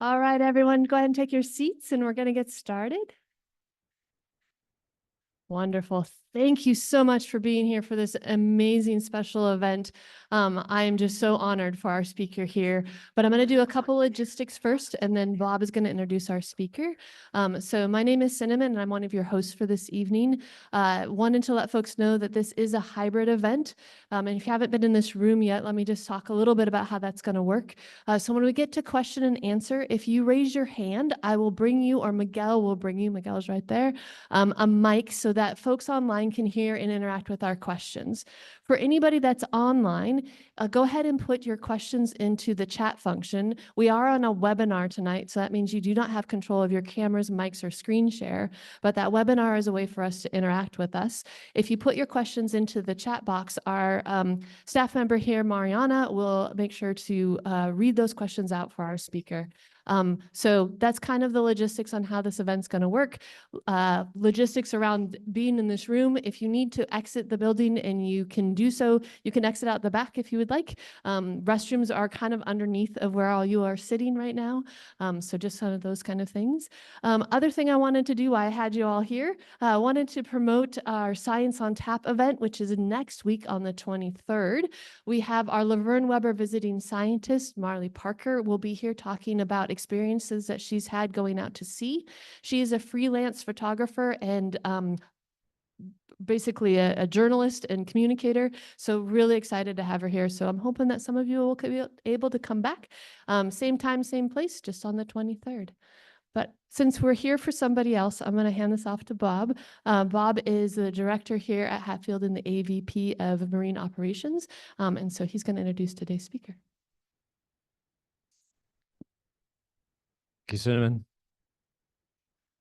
All right, everyone, go ahead and take your seats and we're going to get started. Wonderful. Thank you so much for being here for this amazing special event. I am just so honored for our speaker here, but I'm going to do a couple logistics first, and then Bob is going to introduce our speaker. So my name is Cinnamon, and I'm one of your hosts for this evening. Wanted to let folks know that this is a hybrid event. And if you haven't been in this room yet, let me just talk a little bit about how that's going to work. So when we get to question and answer, if you raise your hand, I will bring you, or Miguel will bring you, Miguel's right there, a mic so that folks online can hear and interact with our questions. For anybody that's online, go ahead and put your questions into the chat function. We are on a webinar tonight, so that means you do not have control of your cameras, mics, or screen share, but that webinar is a way for us to interact with us. If you put your questions into the chat box, our staff member here, Mariana, will make sure to read those questions out for our speaker. So that's kind of the logistics on how this event's going to work. Logistics around being in this room. If you need to exit the building and you can do so, you can exit out the back if you would like. Restrooms are kind of underneath of where all you are sitting right now. So just some of those kind of things. Other thing I wanted to do, I had you all here, wanted to promote our Science on Tap event, which is next week on the 23rd. We have our Laverne Weber visiting scientist, Marley Parker, will be here talking about experiences that she's had going out to sea. She is a freelance photographer and basically a journalist and communicator. So really excited to have her here. So I'm hoping that some of you will be able to come back. Same time, same place, just on the 23rd. But since we're here for somebody else, I'm going to hand this off to Bob. Bob is the director here at Hatfield and the AVP of Marine Operations. And so he's going to introduce today's speaker. Thank you, Cinnamon.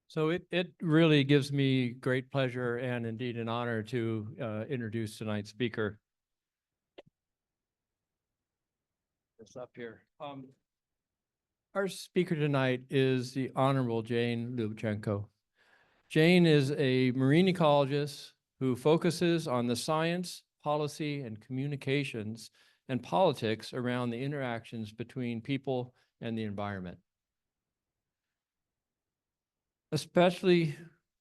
So it really gives me great pleasure and indeed an honor to introduce tonight's speaker. It's up here. Our speaker tonight is the Honorable Jane Lubchenco. Jane is a marine ecologist who focuses on the science, policy, and communications and politics around the interactions between people and the environment. Especially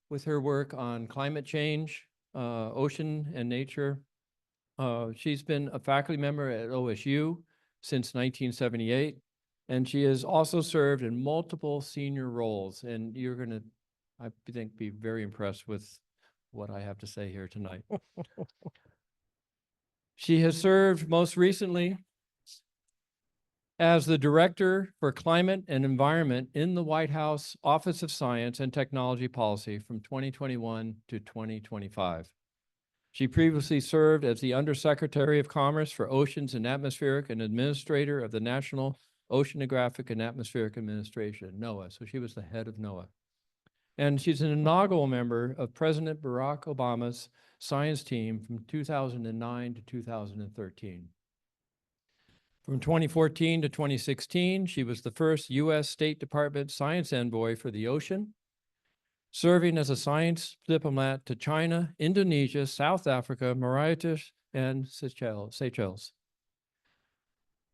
with her work on climate change, ocean and nature. She's been a faculty member at OSU since 1978, and she has also served in multiple senior roles, and you're going to, I think, be very impressed with what I have to say here tonight. She has served most recently as the Director for Climate and Environment in the White House Office of Science and Technology Policy from 2021 to 2025. She previously served as the Undersecretary of Commerce for Oceans and Atmospheric and Administrator of the National Oceanographic and Atmospheric Administration, NOAA. So she was the head of NOAA. And she's an inaugural member of President Barack Obama's science team from 2009 to 2013. From 2014 to 2016, she was the first U.S. State Department science envoy for the ocean, serving as a science diplomat to China, Indonesia, South Africa, Mauritius, and Seychelles.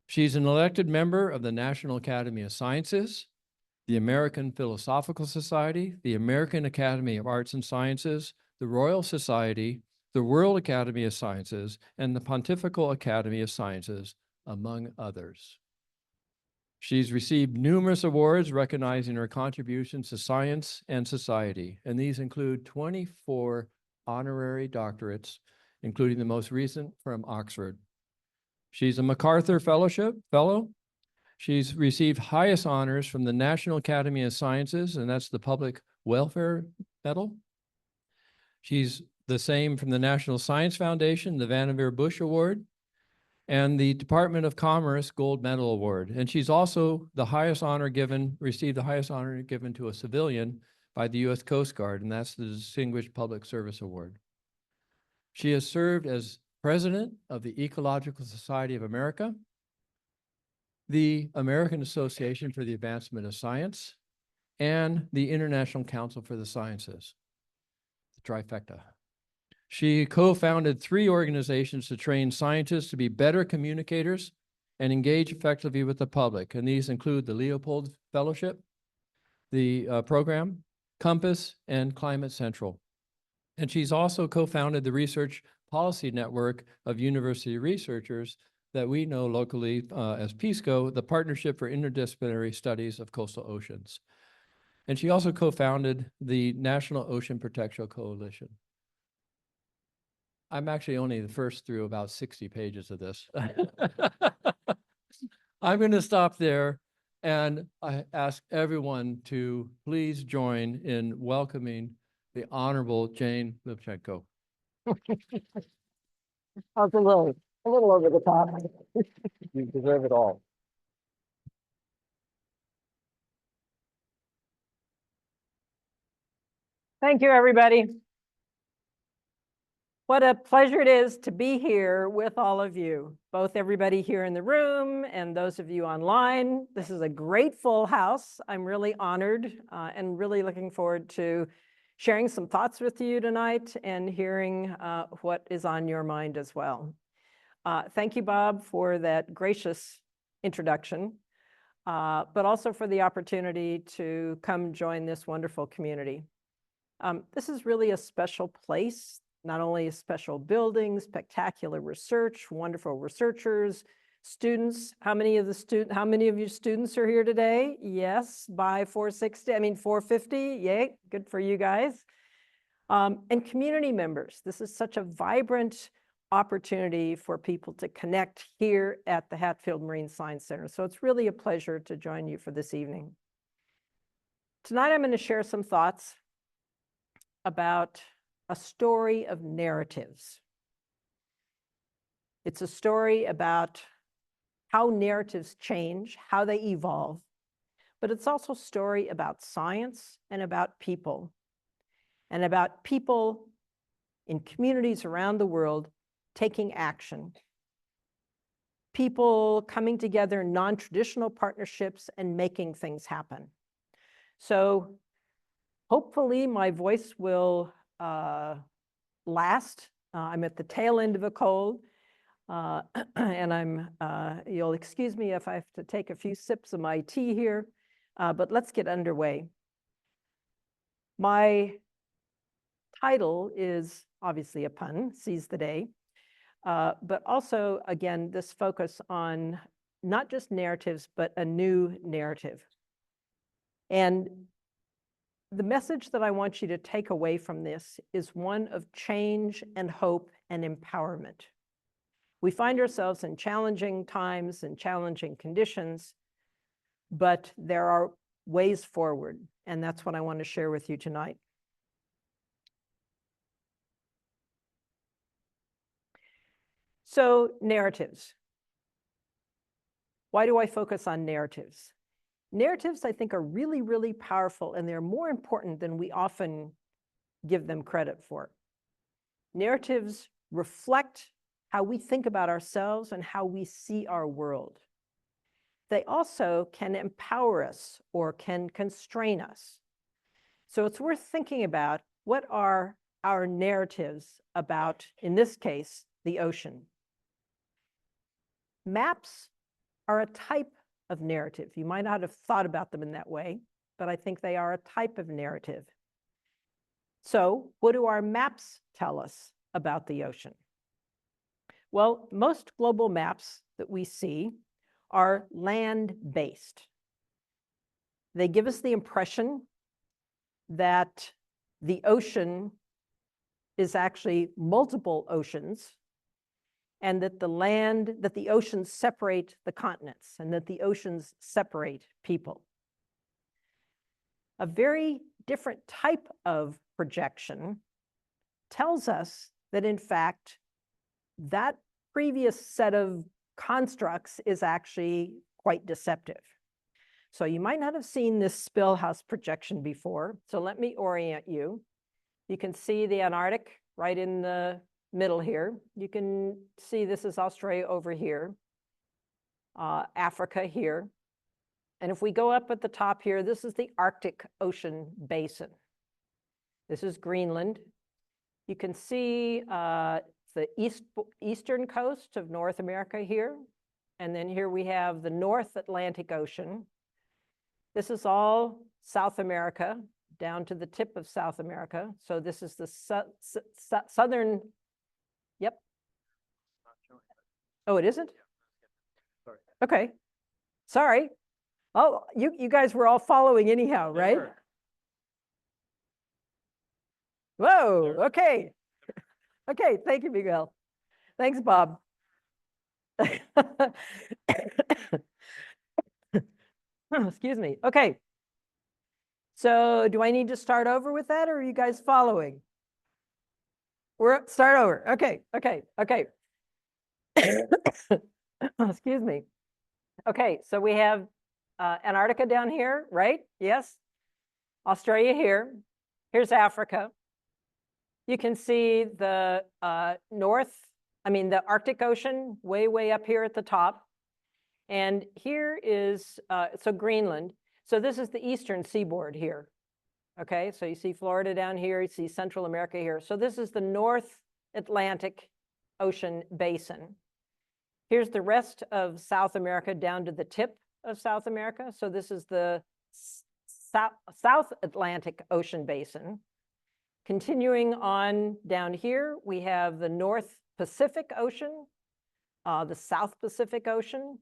She's an elected member of the National Academy of Sciences, the American Philosophical Society, the American Academy of Arts and Sciences, the Royal Society, the World Academy of Sciences, and the Pontifical Academy of Sciences, among others. She's received numerous awards recognizing her contributions to science and society, and these include 24 honorary doctorates, including the most recent from Oxford. She's a MacArthur Fellow. She's received highest honors from the National Academy of Sciences, and that's the Public Welfare Medal. She's the same from the National Science Foundation, the Vannevar Bush Award, and the Department of Commerce Gold Medal Award. And she's also the highest honor received the highest honor given to a civilian by the U.S. Coast Guard, and that's the Distinguished Public Service Award. She has served as president of the Ecological Society of America, the American Association for the Advancement of Science, and the International Council for the Sciences, the trifecta. She co-founded 3 organizations to train scientists to be better communicators and engage effectively with the public. And these include the Leopold Fellowship, the program, Compass, and Climate Central. And she's also co-founded the Research Policy Network of University Researchers that we know locally as PISCO, the Partnership for Interdisciplinary Studies of Coastal Oceans. And she also co-founded the National Ocean Protection Coalition. I'm actually only the first through about 60 pages of this. I'm going to stop there, and I ask everyone to please join in welcoming the Honorable Jane Lubchenco. I was a little over the top. You deserve it all. Thank you, everybody. What a pleasure it is to be here with all of you, both everybody here in the room and those of you online. This is a great full house. I'm really honored and really looking forward to sharing some thoughts with you tonight and hearing what is on your mind as well. Thank you, Bob, for that gracious introduction, but also for the opportunity to come join this wonderful community. This is really a special place, not only a special building, spectacular research, wonderful researchers, students. How many of you students are here today? Yes, by 450, yay, good for you guys. And community members. This is such a vibrant opportunity for people to connect here at the Hatfield Marine Science Center. So it's really a pleasure to join you for this evening. Tonight, I'm going to share some thoughts about a story of narratives. It's a story about how narratives change, how they evolve, but it's also a story about science and about people in communities around the world taking action. People coming together in non-traditional partnerships and making things happen. So hopefully my voice will last. I'm at the tail end of a cold, and you'll excuse me if I have to take a few sips of my tea here, but let's get underway. My title is obviously a pun, Seize the Day, but also, again, this focus on not just narratives, but a new narrative. And the message that I want you to take away from this is one of change and hope and empowerment. We find ourselves in challenging times and challenging conditions, but there are ways forward, and that's what I want to share with you tonight. So, narratives. Why do I focus on narratives? Narratives, I think, are really, really powerful, and they're more important than we often give them credit for. Narratives reflect how we think about ourselves and how we see our world. They also can empower us or can constrain us. So it's worth thinking about what are our narratives about, in this case, the ocean. Maps are a type of narrative. You might not have thought about them in that way, but I think they are a type of narrative. So what do our maps tell us about the ocean? Well, most global maps that we see are land-based. They give us the impression that the ocean is actually multiple oceans, and that the oceans separate the continents, and that the oceans separate people. A very different type of projection tells us that, in fact, that previous set of constructs is actually quite deceptive. So you might not have seen this spillhouse projection before, so let me orient you. You can see the Antarctic right in the middle here. You can see this is Australia over here, Africa here. And if we go up at the top here, this is the Arctic Ocean Basin. This is Greenland. You can see the eastern coast of North America here. And then here we have the North Atlantic Ocean. This is all South America, down to the tip of South America. So this is the southern, yep. Oh, it isn't? Sorry. Okay, sorry. Oh, you guys were all following anyhow, They right? were. Whoa, okay. Okay, thank you, Miguel. Thanks, Bob. Excuse me. Okay. So do I need to start over with that, or are you guys following? Start over. Okay, okay, okay. Excuse me. Okay, so we have Antarctica down here, right? Yes. Australia here. Here's Africa. You can see the the Arctic Ocean way up here at the top. And here is, so Greenland. So this is the eastern seaboard here. Okay, so you see Florida down here, you see Central America here. So this is the North Atlantic Ocean basin. Here's the rest of South America down to the tip of South America. So this is the South Atlantic Ocean basin. Continuing on down here, we have the North Pacific Ocean, the South Pacific Ocean.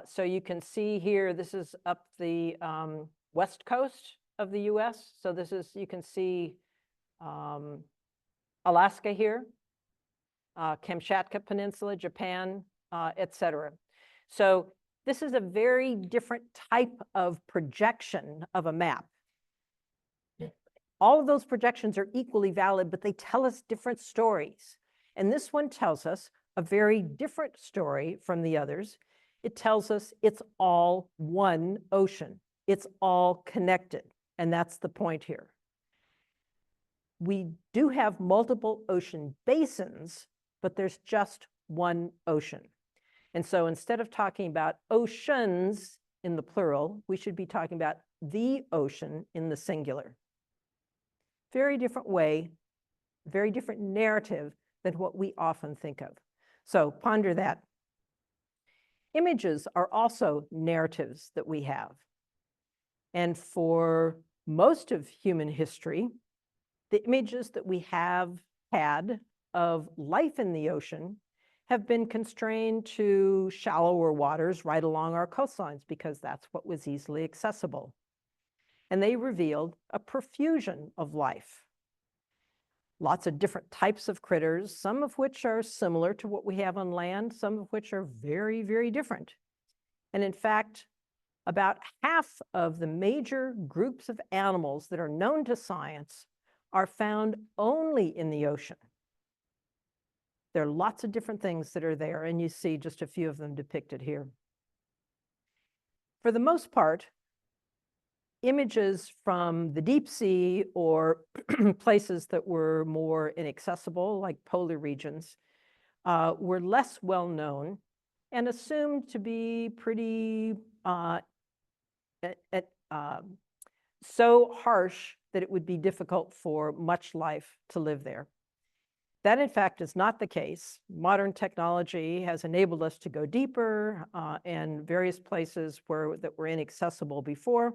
So you can see here, this is up the west coast of the US. So this is, you can see Alaska here, Kamchatka Peninsula, Japan, etc. So this is a very different type of projection of a map. All of those projections are equally valid, but they tell us different stories. And this one tells us a very different story from the others. It tells us it's all one ocean. It's all connected. And that's the point here. We do have multiple ocean basins, but there's just one ocean. And so instead of talking about oceans in the plural, we should be talking about the ocean in the singular. Very different way, very different narrative than what we often think of. So ponder that. Images are also narratives that we have. And for most of human history, the images that we have had of life in the ocean have been constrained to shallower waters right along our coastlines because that's what was easily accessible. And they revealed a profusion of life. Lots of different types of critters, some of which are similar to what we have on land, some of which are very, very different. And in fact, about half of the major groups of animals that are known to science are found only in the ocean. There are lots of different things that are there, and you see just a few of them depicted here. For the most part, images from the deep sea or places that were more inaccessible, like polar regions, were less well known and assumed to be pretty so harsh that it would be difficult for much life to live there. That, in fact, is not the case. Modern technology has enabled us to go deeper and various places that were inaccessible before.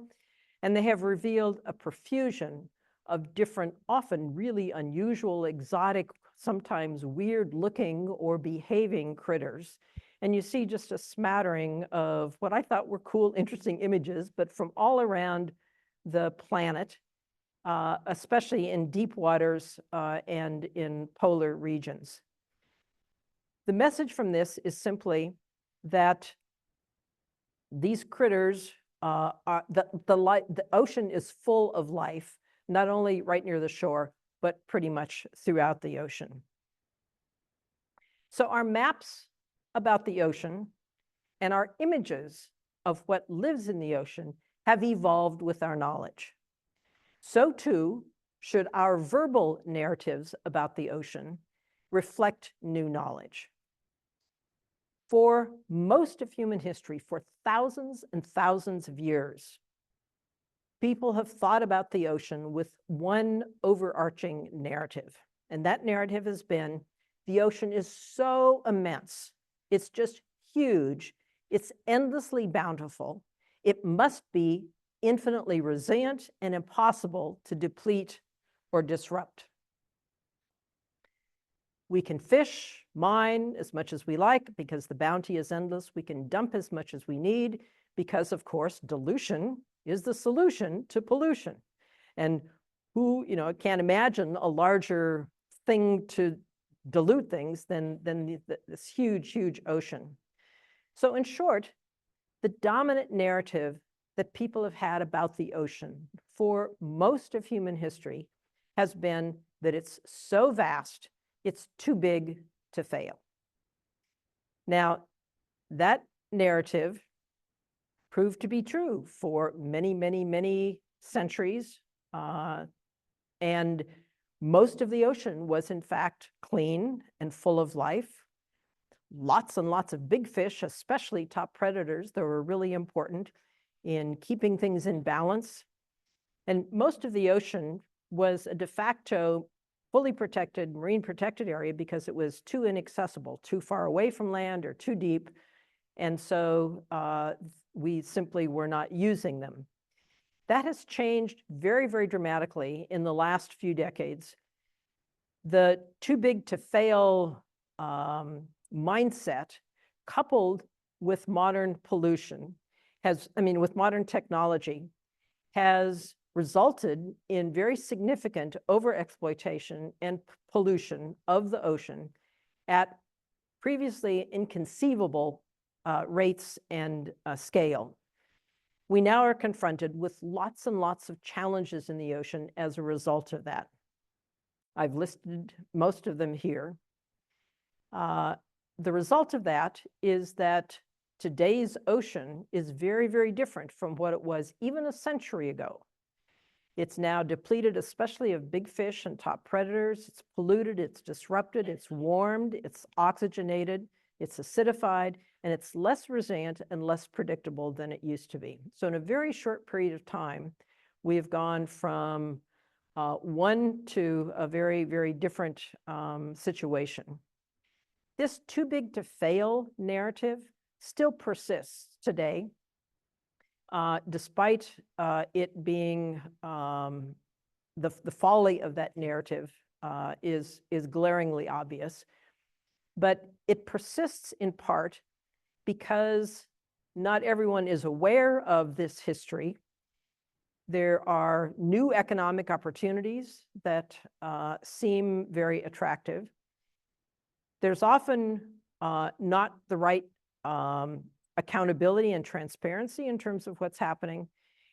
And they have revealed a profusion of different, often really unusual, exotic, sometimes weird looking or behaving critters. And you see just a smattering of what I thought were cool, interesting images, but from all around the planet, especially in deep waters and in polar regions. The message from this is simply that these critters, the ocean is full of life, not only right near the shore, but pretty much throughout the ocean. So our maps about the ocean and our images of what lives in the ocean have evolved with our knowledge. So too should our verbal narratives about the ocean reflect new knowledge. For most of human history, for thousands and thousands of years, people have thought about the ocean with one overarching narrative. And that narrative has been, the ocean is so immense. It's just huge, it's endlessly bountiful, it must be infinitely resilient and impossible to deplete or disrupt. We can fish, mine as much as we like because the bounty is endless. We can dump as much as we need because, of course, dilution is the solution to pollution. And who, can't imagine a larger thing to dilute things than this huge, huge ocean. So in short, the dominant narrative that people have had about the ocean for most of human history has been that it's so vast, it's too big to fail. Now, that narrative proved to be true for many, many, many centuries. And most of the ocean was, in fact, clean and full of life. Lots and lots of big fish, especially top predators, that were really important in keeping things in balance. And most of the ocean was a de facto fully protected, marine protected area because it was too inaccessible, too far away from land or too deep. And so we simply were not using them. That has changed very, very dramatically in the last few decades. The too big to fail mindset, coupled with modern pollution, with modern technology, has resulted in very significant overexploitation and pollution of the ocean at previously inconceivable rates and scale. We now are confronted with lots and lots of challenges in the ocean as a result of that. I've listed most of them here. The result of that is that today's ocean is very, very different from what it was even a century ago. It's now depleted, especially of big fish and top predators. It's polluted, it's disrupted, it's warmed, it's oxygenated, it's acidified, and it's less resilient and less predictable than it used to be. So in a very short period of time, we have gone from one to a very, very different situation. This too big to fail narrative still persists today, despite it being the folly of that narrative is glaringly obvious. But it persists in part because not everyone is aware of this history. There are new economic opportunities that seem very attractive. There's often not the right accountability and transparency in terms of what's happening.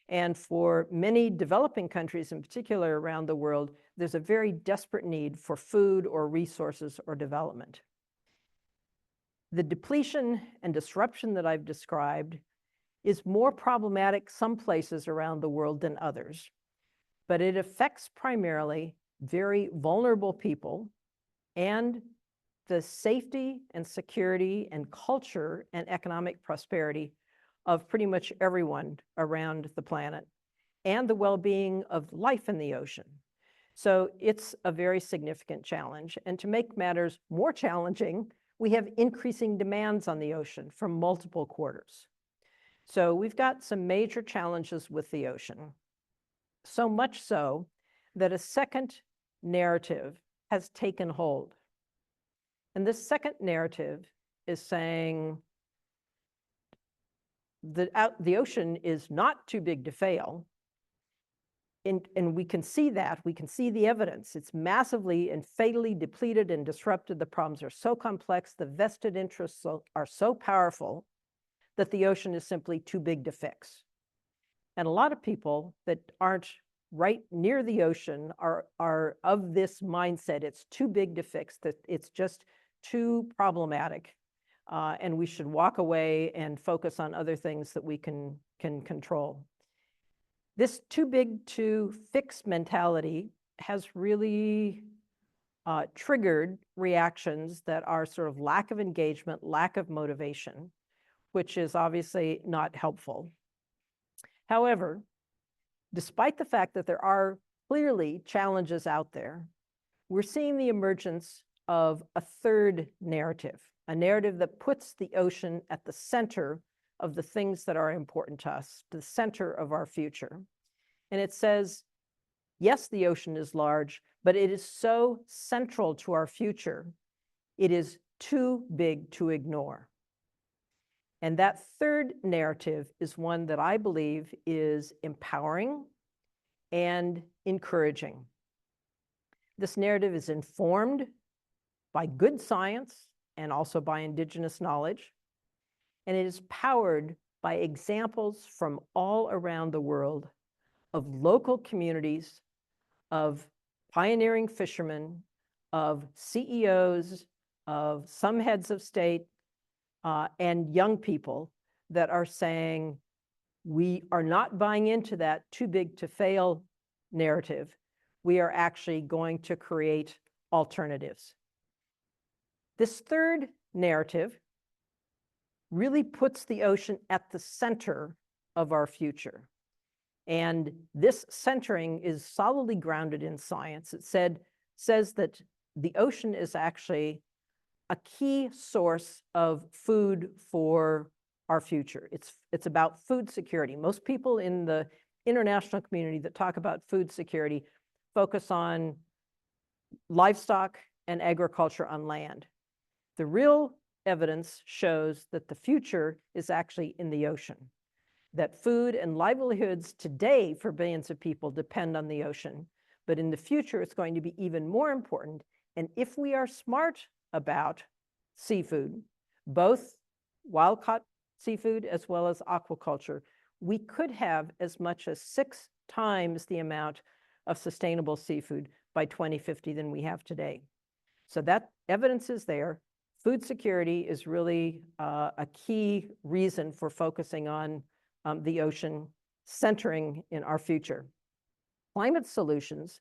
And for many developing countries in particular around the world, there's a very desperate need for food or resources or development. The depletion and disruption that I've described is more problematic some places around the world than others, but it affects primarily very vulnerable people and the safety and security and culture and economic prosperity of pretty much everyone around the planet and the well-being of life in the ocean. So it's a very significant challenge. And to make matters more challenging, we have increasing demands on the ocean from multiple quarters. So we've got some major challenges with the ocean, so much so that a second narrative has taken hold. And this second narrative is saying that the ocean is not too big to fail. And we can see that, we can see the evidence. It's massively and fatally depleted and disrupted. The problems are so complex, the vested interests are so powerful that the ocean is simply too big to fix. And a lot of people that aren't right near the ocean are of this mindset. It's too big to fix, that it's just too problematic. And we should walk away and focus on other things that we can control. This too big to fix mentality has really triggered reactions that are sort of lack of engagement, lack of motivation, which is obviously not helpful. However, despite the fact that there are clearly challenges out there, we're seeing the emergence of a third narrative, a narrative that puts the ocean at the center of the things that are important to us, the center of our future. And it says, yes, the ocean is large, but it is so central to our future, it is too big to ignore. And that third narrative is one that I believe is empowering and encouraging. This narrative is informed by good science and also by indigenous knowledge, and it is powered by examples from all around the world of local communities, of pioneering fishermen, of CEOs, of some heads of state, and young people that are saying, we are not buying into that too big to fail narrative. We are actually going to create alternatives. This third narrative really puts the ocean at the center of our future. And this centering is solidly grounded in science. It says that the ocean is actually a key source of food for our future. It's about food security. Most people in the international community that talk about food security focus on livestock and agriculture on land. The real evidence shows that the future is actually in the ocean, that food and livelihoods today for billions of people depend on the ocean, but in the future it's going to be even more important. And if we are smart about seafood, both wild-caught seafood as well as aquaculture, we could have as much as 6 times the amount of sustainable seafood by 2050 than we have today. So that evidence is there. Food security is really a key reason for focusing on the ocean centering in our future. Climate solutions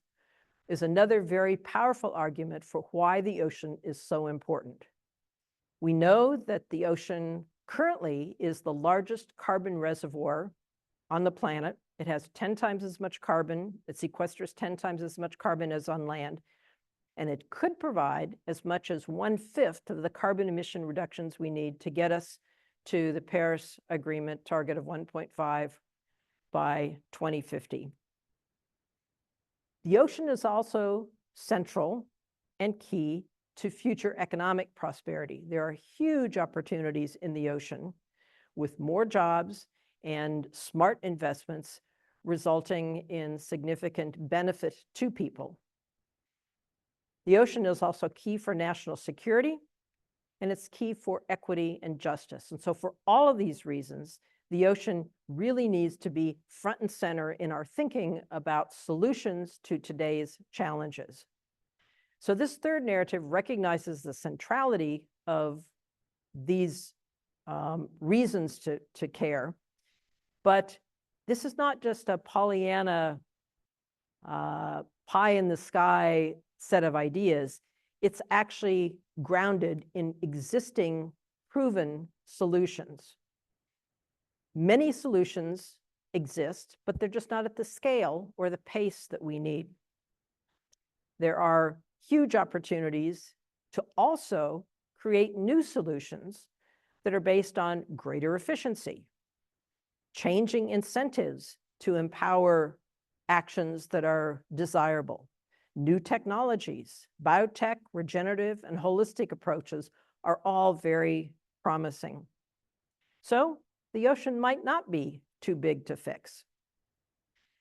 is another very powerful argument for why the ocean is so important. We know that the ocean currently is the largest carbon reservoir on the planet. It has 10 times as much carbon. It sequesters 10 times as much carbon as on land. And it could provide as much as 1/5 of the carbon emission reductions we need to get us to the Paris Agreement target of 1.5 by 2050. The ocean is also central and key to future economic prosperity. There are huge opportunities in the ocean with more jobs and smart investments resulting in significant benefit to people. The ocean is also key for national security, and it's key for equity and justice. And so for all of these reasons, the ocean really needs to be front and center in our thinking about solutions to today's challenges. So this third narrative recognizes the centrality of these reasons to care, but this is not just a Pollyanna pie in the sky set of ideas. It's actually grounded in existing proven solutions. Many solutions exist, but they're just not at the scale or the pace that we need. There are huge opportunities to also create new solutions that are based on greater efficiency, changing incentives to empower actions that are desirable. New technologies, biotech, regenerative, and holistic approaches are all very promising. So the ocean might not be too big to fix.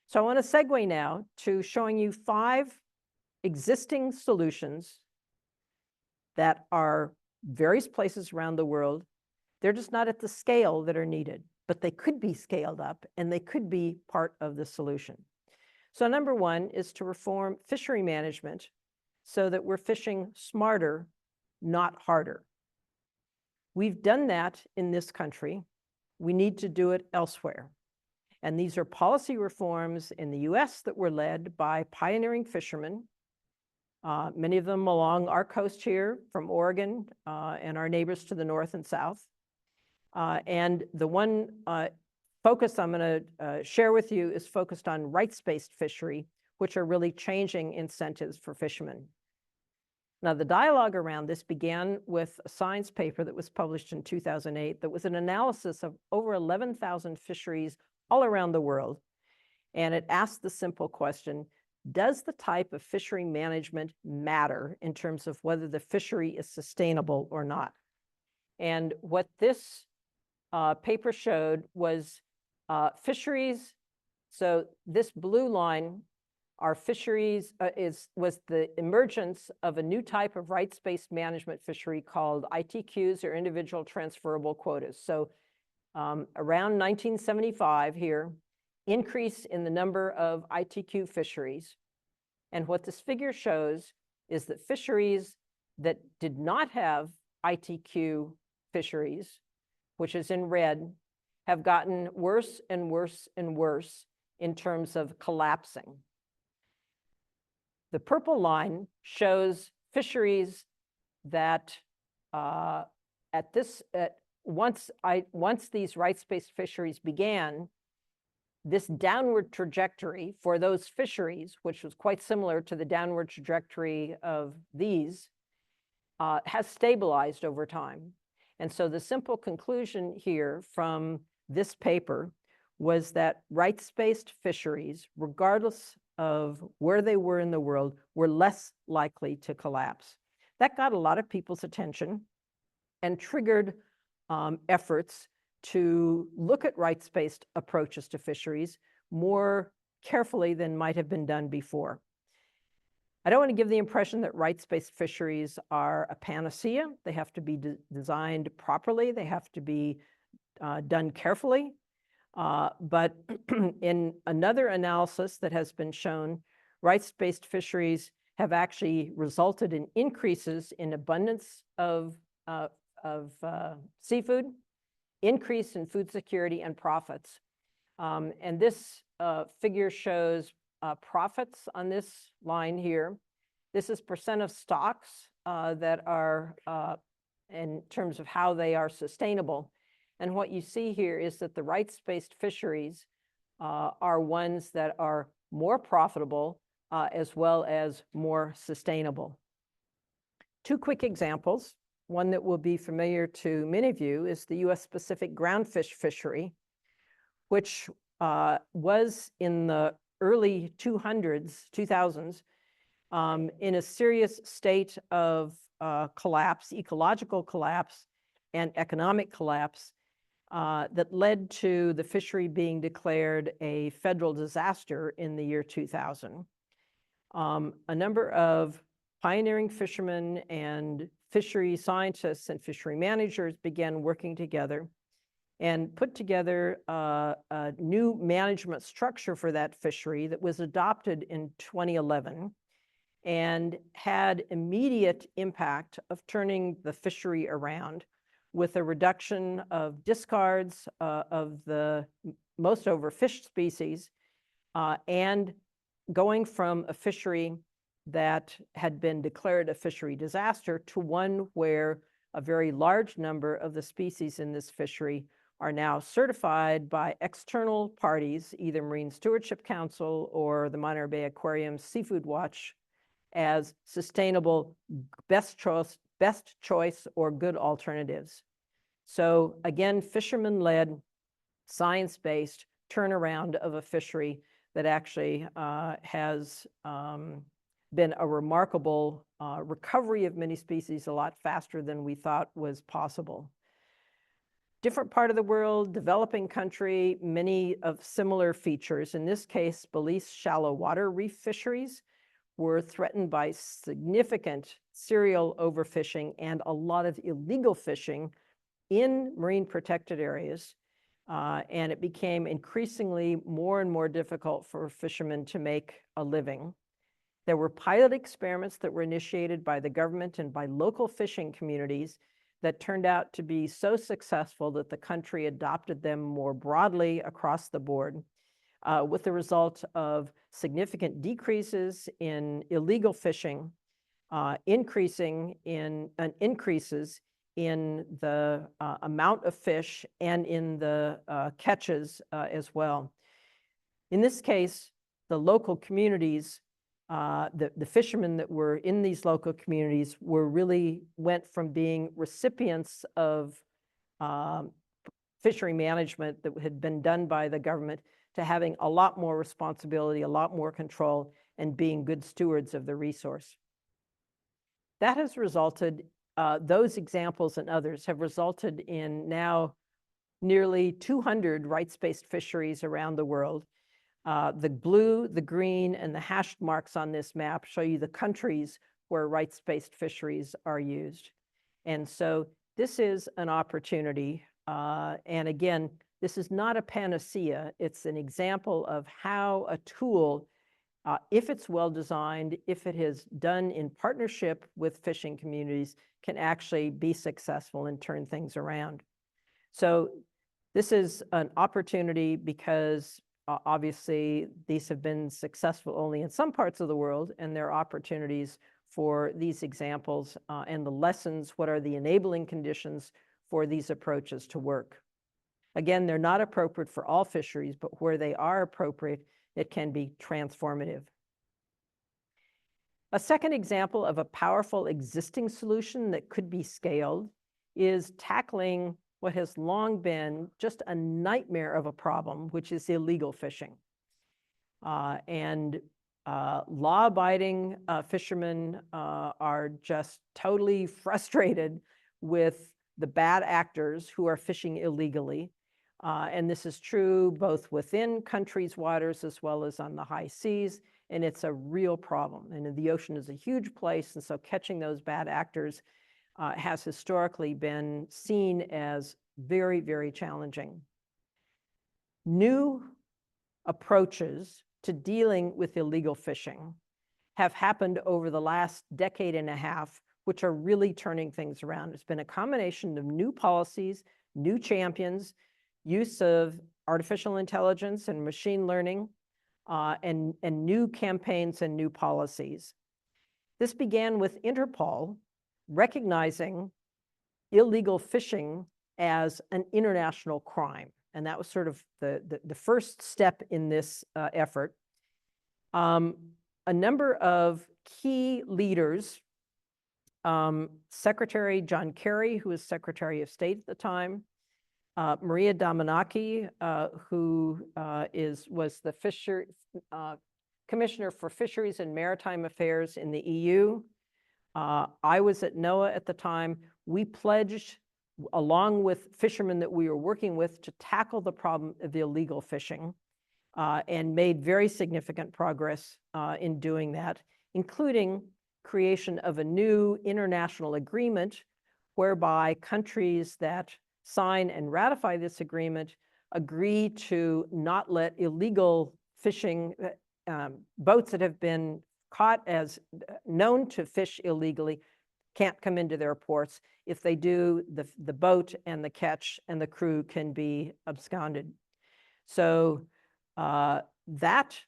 So I want to segue now to showing you 5 existing solutions that are various places around the world. They're just not at the scale that are needed, but they could be scaled up and they could be part of the solution. So number 1 is to reform fishery management so that we're fishing smarter, not harder. We've done that in this country. We need to do it elsewhere. And these are policy reforms in the US that were led by pioneering fishermen, many of them along our coast here from Oregon and our neighbors to the north and south. And the one focus I'm going to share with you is focused on rights-based fishery, which are really changing incentives for fishermen. Now, the dialogue around this began with a science paper that was published in 2008 that was an analysis of over 11,000 fisheries all around the world. And it asked the simple question, does the type of fishery management matter in terms of whether the fishery is sustainable or not? And what this paper showed was fisheries. So this blue line are fisheries, was the emergence of a new type of rights-based management fishery called ITQs, or individual transferable quotas. So around 1975 here, increase in the number of ITQ fisheries. And what this figure shows is that fisheries that did not have ITQ fisheries, which is in red, have gotten worse and worse and worse in terms of collapsing. The purple line shows fisheries that once these rights-based fisheries began, this downward trajectory for those fisheries, which was quite similar to the downward trajectory of these, has stabilized over time. And so the simple conclusion here from this paper was that rights-based fisheries, regardless of where they were in the world, were less likely to collapse. That got a lot of people's attention and triggered efforts to look at rights-based approaches to fisheries more carefully than might have been done before. I don't want to give the impression that rights-based fisheries are a panacea. They have to be designed properly. They have to be done carefully. But in another analysis that has been shown, rights-based fisheries have actually resulted in increases in abundance of seafood, increase in food security, and profits. And this figure shows profits on this line here. This is percent of stocks that are in terms of how they are sustainable. And what you see here is that the rights-based fisheries are ones that are more profitable as well as more sustainable. Two quick examples. One that will be familiar to many of you is the US Pacific groundfish fishery, which was in the early 2000s in a serious state of collapse, ecological collapse, and economic collapse that led to the fishery being declared a federal disaster in the year 2000. A number of pioneering fishermen and fishery scientists and fishery managers began working together and put together a new management structure for that fishery that was adopted in 2011 and had immediate impact of turning the fishery around with a reduction of discards of the most overfished species and going from a fishery that had been declared a fishery disaster to one where a very large number of the species in this fishery are now certified by external parties, either Marine Stewardship Council or the Monterey Bay Aquarium Seafood Watch, as sustainable, best choice, or good alternatives. So again, fisherman-led, science-based turnaround of a fishery that actually has been a remarkable recovery of many species a lot faster than we thought was possible. Different part of the world, developing country, many of similar features. In this case, Belize shallow water reef fisheries were threatened by significant serial overfishing and a lot of illegal fishing in marine protected areas. And it became increasingly more and more difficult for fishermen to make a living. There were pilot experiments that were initiated by the government and by local fishing communities that turned out to be so successful that the country adopted them more broadly across the board, with the result of significant decreases in illegal fishing, increases in the amount of fish and in the catches as well. In this case, the local communities the fishermen that were in these local communities went from being recipients of fishery management that had been done by the government to having a lot more responsibility, a lot more control, and being good stewards of the resource. That has resulted, those examples and others have resulted in now nearly 200 rights-based fisheries around the world. The blue, the green, and the hashed marks on this map show you the countries where rights-based fisheries are used. And so this is an opportunity. And again, this is not a panacea. It's an example of how a tool, if it's well designed, if it is done in partnership with fishing communities, can actually be successful and turn things around. So this is an opportunity because obviously these have been successful only in some parts of the world, and there are opportunities for these examples and the lessons. What are the enabling conditions for these approaches to work? Again, they're not appropriate for all fisheries, but where they are appropriate, it can be transformative. A second example of a powerful existing solution that could be scaled is tackling what has long been just a nightmare of a problem, which is illegal fishing. Law-abiding fishermen are just totally frustrated with the bad actors who are fishing illegally. And this is true both within countries' waters as well as on the high seas, and it's a real problem. And the ocean is a huge place, and so catching those bad actors has historically been seen as very, very challenging. New approaches to dealing with illegal fishing have happened over the last decade and a half, which are really turning things around. It's been a combination of new policies, new champions, use of artificial intelligence and machine learning, and new campaigns and new policies. This began with Interpol recognizing illegal fishing as an international crime. And that was sort of the first step in this effort. A number of key leaders, Secretary John Kerry, who was Secretary of State at the time, Maria Damanaki, who was the Commissioner for Fisheries and Maritime Affairs in the EU. I was at NOAA at the time. We pledged, along with fishermen that we were working with, to tackle the problem of illegal fishing, and made very significant progress in doing that, including creation of a new international agreement whereby countries that sign and ratify this agreement agree to not let illegal fishing boats that have been caught as known to fish illegally can't come into their ports. If they do, the boat and the catch and the crew can be absconded. So that,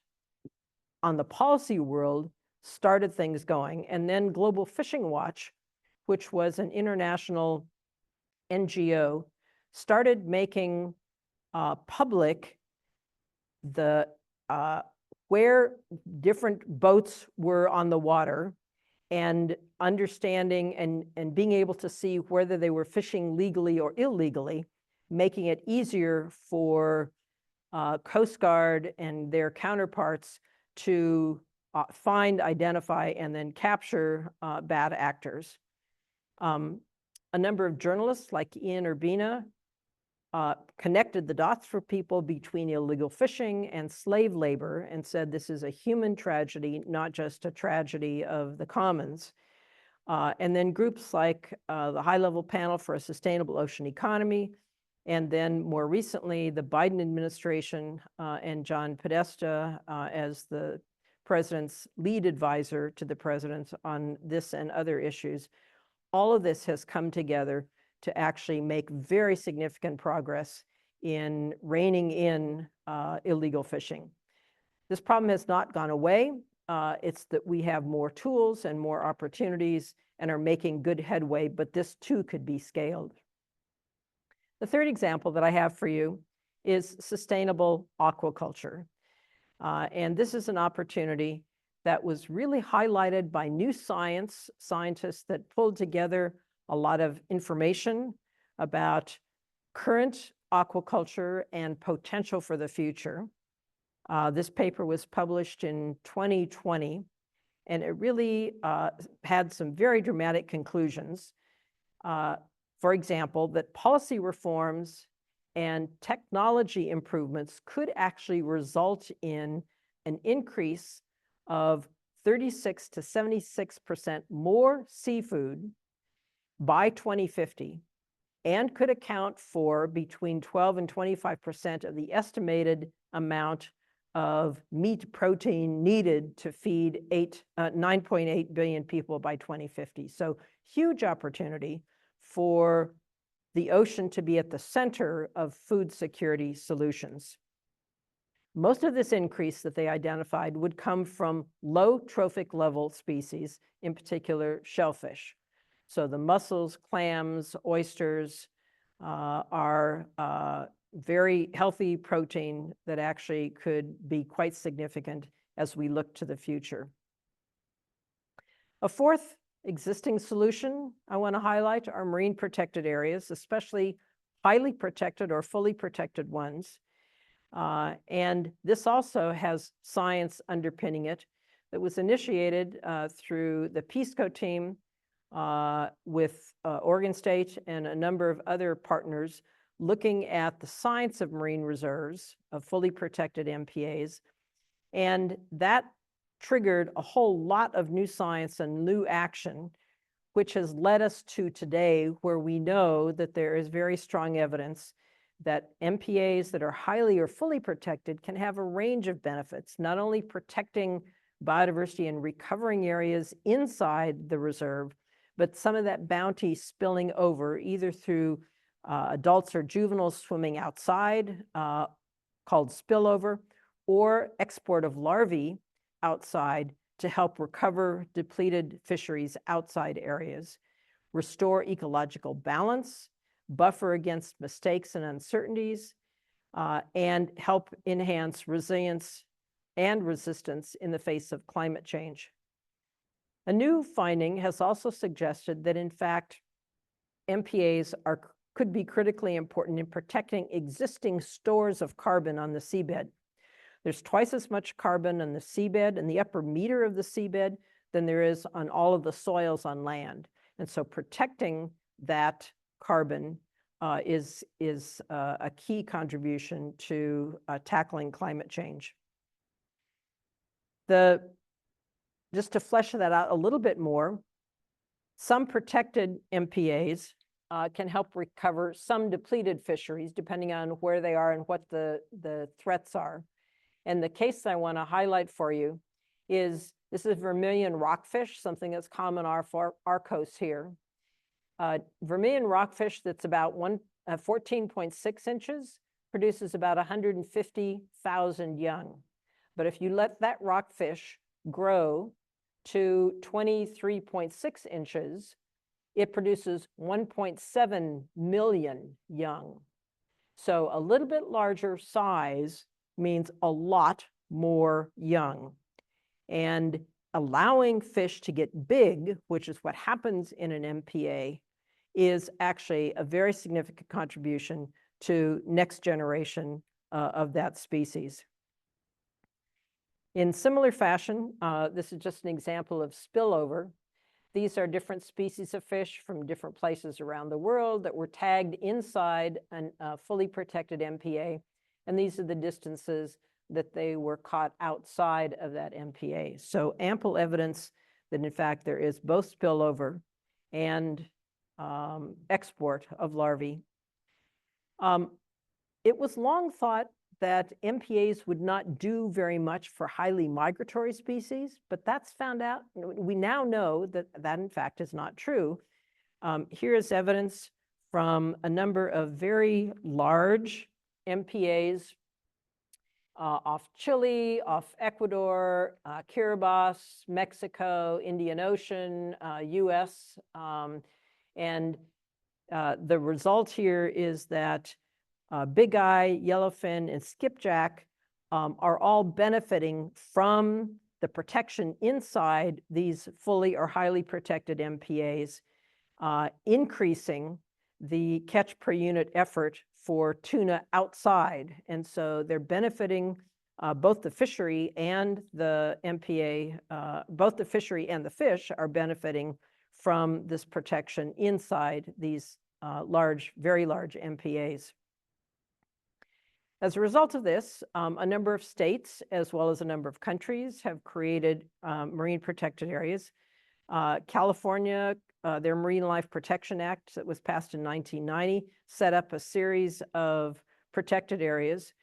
on the policy world, started things going. And then Global Fishing Watch, which was an international NGO, started making public the where different boats were on the water, and understanding and being able to see whether they were fishing legally or illegally, making it easier for Coast Guard and their counterparts to find, identify, and then capture bad actors. A number of journalists like Ian Urbina connected the dots for people between illegal fishing and slave labor and said this is a human tragedy, not just a tragedy of the commons. And then groups like the High-Level Panel for a Sustainable Ocean Economy, and then more recently, the Biden administration and John Podesta as the president's lead advisor to the president on this and other issues. All of this has come together to actually make very significant progress in reining in illegal fishing. This problem has not gone away. It's that we have more tools and more opportunities and are making good headway, but this too could be scaled. The third example that I have for you is sustainable aquaculture. And this is an opportunity that was really highlighted by new scientists that pulled together a lot of information about current aquaculture and potential for the future. This paper was published in 2020, and it really had some very dramatic conclusions. For example, that policy reforms and technology improvements could actually result in an increase of 36 to 76% more seafood by 2050, and could account for between 12 and 25% of the estimated amount of meat protein needed to feed 9.8 billion people by 2050. So huge opportunity for the ocean to be at the center of food security solutions. Most of this increase that they identified would come from low trophic level species, in particular shellfish. So the mussels, clams, oysters are very healthy protein that actually could be quite significant as we look to the future. A fourth existing solution I want to highlight are marine protected areas, especially highly protected or fully protected ones. And this also has science underpinning it that was initiated through the Peace Corps team with Oregon State and a number of other partners, looking at the science of marine reserves of fully protected MPAs. And that triggered a whole lot of new science and new action, which has led us to today where we know that there is very strong evidence that MPAs that are highly or fully protected can have a range of benefits, not only protecting biodiversity and recovering areas inside the reserve, but some of that bounty spilling over either through adults or juveniles swimming outside, called spillover, or export of larvae outside to help recover depleted fisheries outside areas, restore ecological balance, buffer against mistakes and uncertainties, and help enhance resilience and resistance in the face of climate change. A new finding has also suggested that, in fact, MPAs could be critically important in protecting existing stores of carbon on the seabed. There's twice as much carbon on the seabed, in the upper meter of the seabed, than there is on all of the soils on land. And so protecting that carbon is a key contribution to tackling climate change. Just to flesh that out a little bit more, some protected MPAs can help recover some depleted fisheries, depending on where they are and what the threats are. And the case I want to highlight for you is, this is vermilion rockfish, something that's common on our coast here. Vermilion rockfish that's about 14.6 inches produces about 150,000 young. But if you let that rockfish grow to 23.6 inches, it produces 1.7 million young. So a little bit larger size means a lot more young. And allowing fish to get big, which is what happens in an MPA, is actually a very significant contribution to next generation of that species. In similar fashion, this is just an example of spillover. These are different species of fish from different places around the world that were tagged inside a fully protected MPA. And these are the distances that they were caught outside of that MPA. So ample evidence that, in fact, there is both spillover and export of larvae. It was long thought that MPAs would not do very much for highly migratory species, but that's found out. We now know that that, in fact, is not true. Here is evidence from a number of very large MPAs off Chile, off Ecuador, Kiribati, Mexico, Indian Ocean, US. And the result here is that big eye, yellowfin, and skipjack are all benefiting from the protection inside these fully or highly protected MPAs, increasing the catch per unit effort for tuna outside. And so they're benefiting both the fishery and the MPA, both the fishery and the fish are benefiting from this protection inside these very large MPAs. As a result of this, a number of states, as well as a number of countries, have created marine protected areas. California, their Marine Life Protection Act that was passed in 1990, set up a series of protected areas.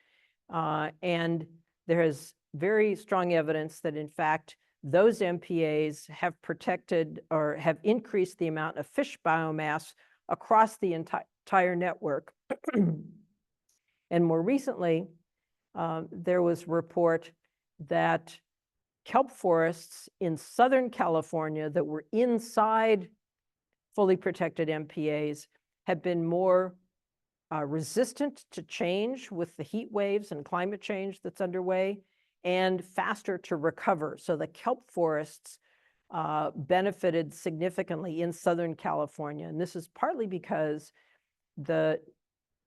And there is very strong evidence that, in fact, those MPAs have protected or have increased the amount of fish biomass across the entire network. And more recently, there was a report that kelp forests in Southern California that were inside fully protected MPAs have been more resistant to change with the heat waves and climate change that's underway, and faster to recover. So the kelp forests benefited significantly in Southern California. And this is partly because the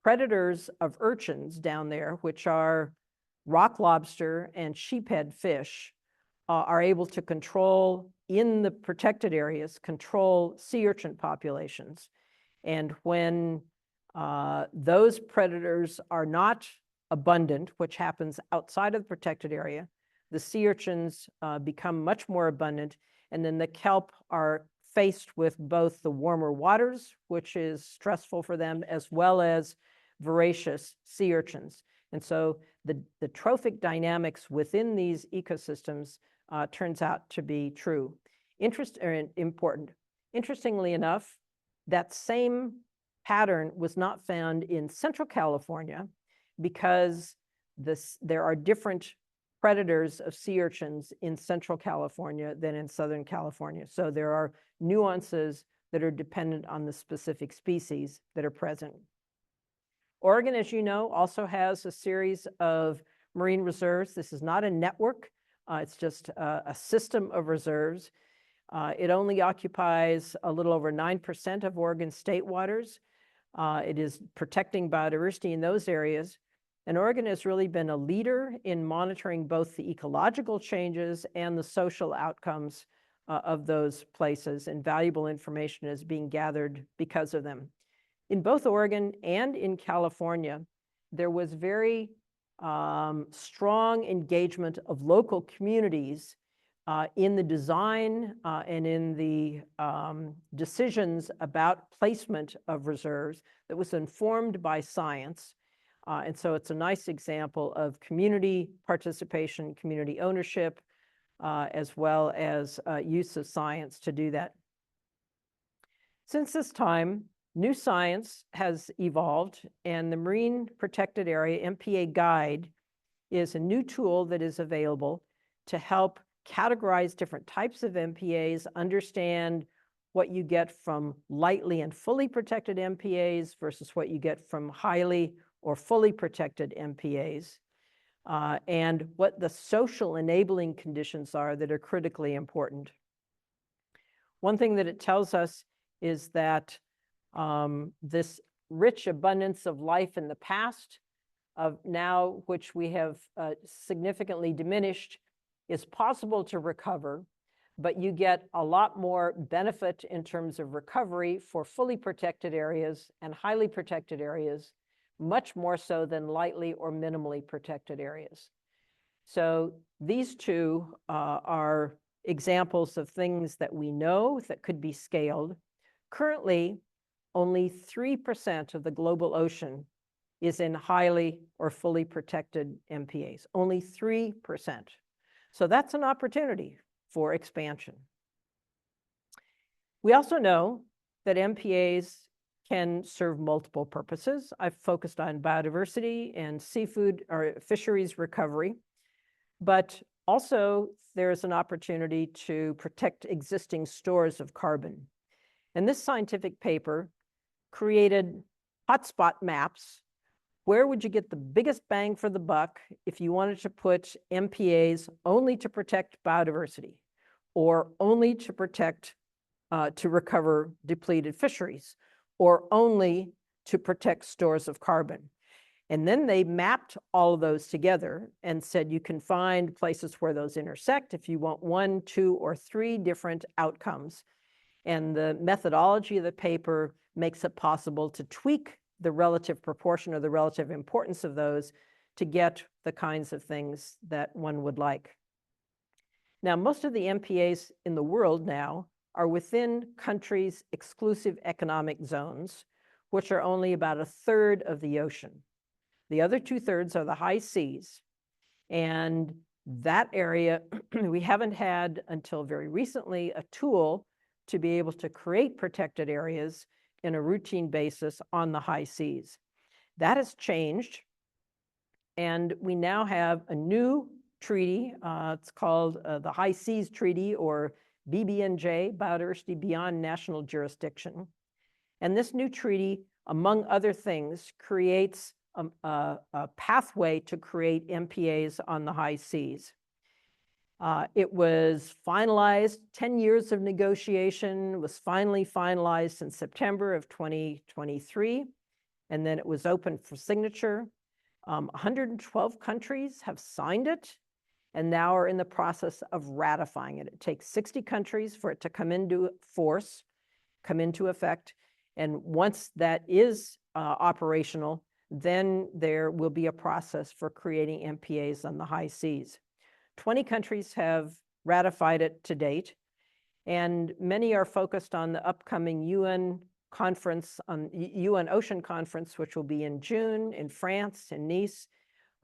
predators of urchins down there, which are rock lobster and sheephead fish, are able to control, in the protected areas, control sea urchin populations. And when those predators are not abundant, which happens outside of the protected area, the sea urchins become much more abundant, and then the kelp are faced with both the warmer waters, which is stressful for them, as well as voracious sea urchins. And so the trophic dynamics within these ecosystems turns out to be true. Important. Interestingly enough, that same pattern was not found in Central California because there are different predators of sea urchins in Central California than in Southern California. So there are nuances that are dependent on the specific species that are present. Oregon, as you know, also has a series of marine reserves. This is not a network. It's just a system of reserves. It only occupies a little over 9% of Oregon state waters. It is protecting biodiversity in those areas. And Oregon has really been a leader in monitoring both the ecological changes and the social outcomes of those places, and valuable information is being gathered because of them. In both Oregon and in California, there was very strong engagement of local communities in the design and in the decisions about placement of reserves that was informed by science. And so it's a nice example of community participation, community ownership, as well as use of science to do that. Since this time, new science has evolved, and the Marine Protected Area MPA Guide is a new tool that is available to help categorize different types of MPAs, understand what you get from lightly and fully protected MPAs versus what you get from highly or fully protected MPAs, and what the social enabling conditions are that are critically important. One thing that it tells us is that this rich abundance of life in the past, of now which we have significantly diminished, is possible to recover, but you get a lot more benefit in terms of recovery for fully protected areas and highly protected areas, much more so than lightly or minimally protected areas. So these two are examples of things that we know that could be scaled. Currently, only 3% of the global ocean is in highly or fully protected MPAs, only 3%. So that's an opportunity for expansion. We also know that MPAs can serve multiple purposes. I've focused on biodiversity and seafood or fisheries recovery, but also there's an opportunity to protect existing stores of carbon. And this scientific paper created hotspot maps where would you get the biggest bang for the buck if you wanted to put MPAs only to protect biodiversity or only to protect, to recover depleted fisheries, or only to protect stores of carbon? And then they mapped all of those together and said you can find places where those intersect if you want 1, 2, or 3 different outcomes. And the methodology of the paper makes it possible to tweak the relative proportion or the relative importance of those to get the kinds of things that one would like. Now, most of the MPAs in the world now are within countries' exclusive economic zones, which are only about 1/3 of the ocean. The other 2/3 are the high seas. And that area, we haven't had until very recently a tool to be able to create protected areas in a routine basis on the high seas. That has changed. And we now have a new treaty. It's called the High Seas Treaty, or BBNJ, Biodiversity Beyond National Jurisdiction. And this new treaty, among other things, creates a pathway to create MPAs on the high seas. It was finalized, 10 years of negotiation, was finally finalized in September of 2023, and then it was open for signature. 112 countries have signed it and now are in the process of ratifying it. It takes 60 countries for it to come into force, come into effect. And once that is operational, then there will be a process for creating MPAs on the high seas. 20 countries have ratified it to date, and many are focused on the upcoming UN conference, on UN Ocean Conference, which will be in June in France, in Nice,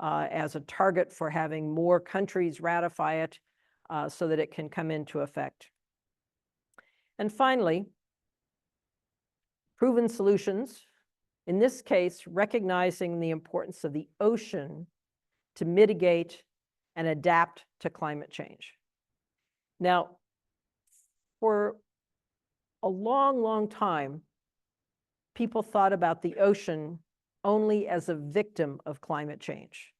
as a target for having more countries ratify it so that it can come into effect. And finally, proven solutions. In this case, recognizing the importance of the ocean to mitigate and adapt to climate change. Now, for a long, long time, people thought about the ocean only as a victim of climate change.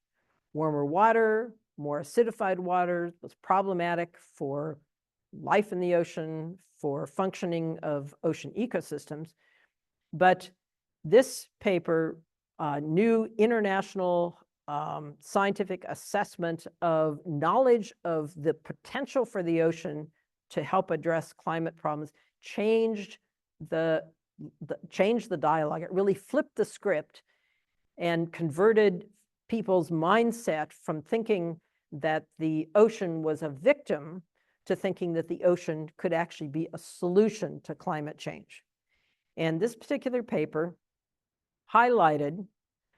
Warmer water, more acidified water was problematic for life in the ocean, for functioning of ocean ecosystems. But this paper, new international scientific assessment of knowledge of the potential for the ocean to help address climate problems, changed the dialogue. It really flipped the script and converted people's mindset from thinking that the ocean was a victim to thinking that the ocean could actually be a solution to climate change. And this particular paper highlighted,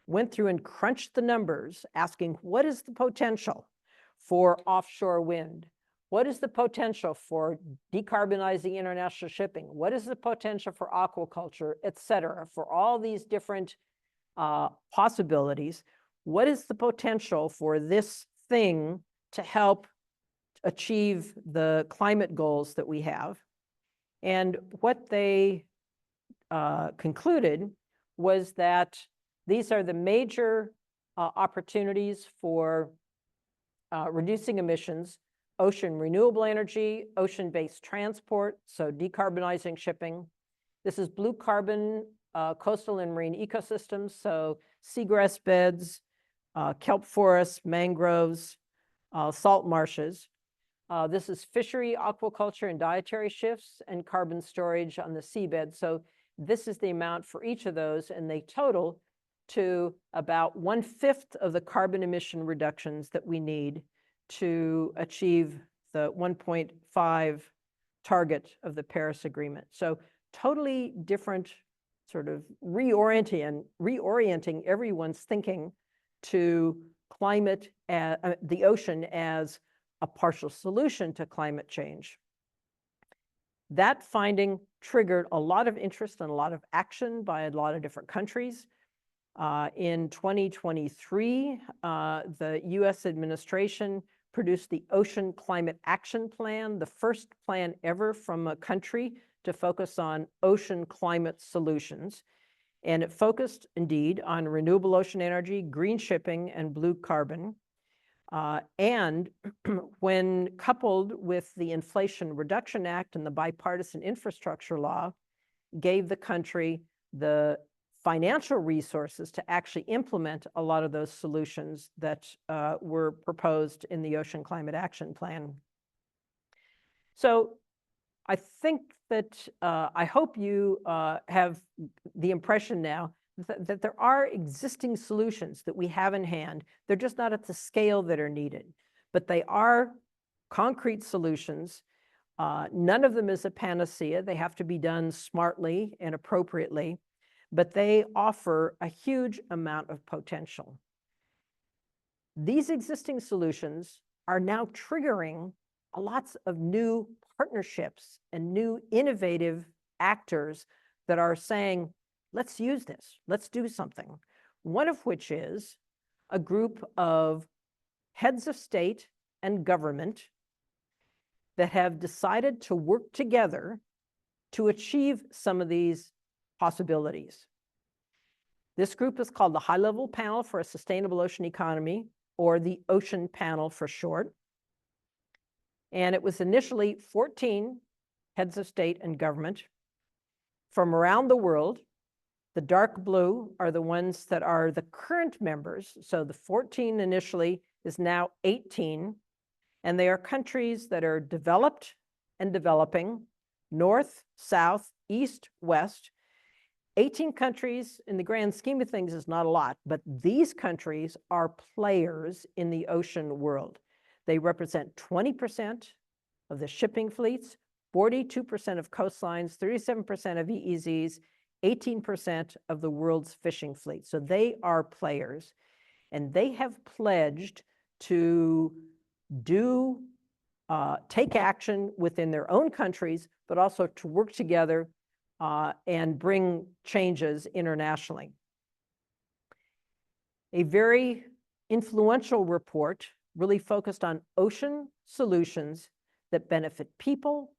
went through and crunched the numbers, asking what is the potential for offshore wind? What is the potential for decarbonizing international shipping? What is the potential for aquaculture, et cetera, for all these different possibilities? What is the potential for this thing to help achieve the climate goals that we have? And what they concluded was that these are the major opportunities for reducing emissions: ocean renewable energy, ocean-based transport, so decarbonizing shipping. This is blue carbon coastal and marine ecosystems, so seagrass beds, kelp forests, mangroves, salt marshes. This is fishery, aquaculture, and dietary shifts, and carbon storage on the seabed. So this is the amount for each of those, and they total to about 1/5 of the carbon emission reductions that we need to achieve the 1.5 target of the Paris Agreement. So totally different, sort of reorienting everyone's thinking to climate, the ocean as a partial solution to climate change. That finding triggered a lot of interest and a lot of action by a lot of different countries. In 2023, the US administration produced the Ocean Climate Action Plan, the first plan ever from a country to focus on ocean climate solutions. And it focused indeed on renewable ocean energy, green shipping, and blue carbon. And when coupled with the Inflation Reduction Act and the bipartisan infrastructure law, gave the country the financial resources to actually implement a lot of those solutions that were proposed in the Ocean Climate Action Plan. So I think that I hope you have the impression now that there are existing solutions that we have in hand. They're just not at the scale that are needed, but they are concrete solutions. None of them is a panacea. They have to be done smartly and appropriately, but they offer a huge amount of potential. These existing solutions are now triggering lots of new partnerships and new innovative actors that are saying, let's use this, let's do something. One of which is a group of heads of state and government that have decided to work together to achieve some of these possibilities. This group is called the High-Level Panel for a Sustainable Ocean Economy, or the Ocean Panel for short. And it was initially 14 heads of state and government from around the world. The dark blue are the ones that are the current members. So the 14 initially is now 18. And they are countries that are developed and developing, north, south, east, west. 18 countries in the grand scheme of things is not a lot, but these countries are players in the ocean world. They represent 20% of the shipping fleets, 42% of coastlines, 37% of EEZs, 18% of the world's fishing fleet. So they are players, and they have pledged to take action within their own countries, but also to work together and bring changes internationally. A very influential report really focused on ocean solutions that benefit people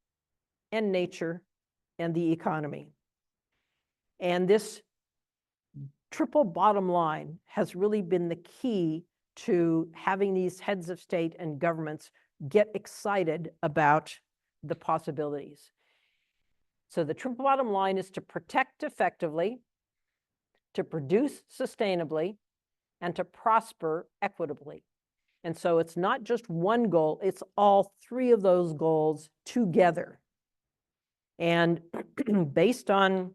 and nature and the economy. And this triple bottom line has really been the key to having these heads of state and governments get excited about the possibilities. So the triple bottom line is to protect effectively, to produce sustainably, and to prosper equitably. And so it's not just one goal, it's all three of those goals together. And based on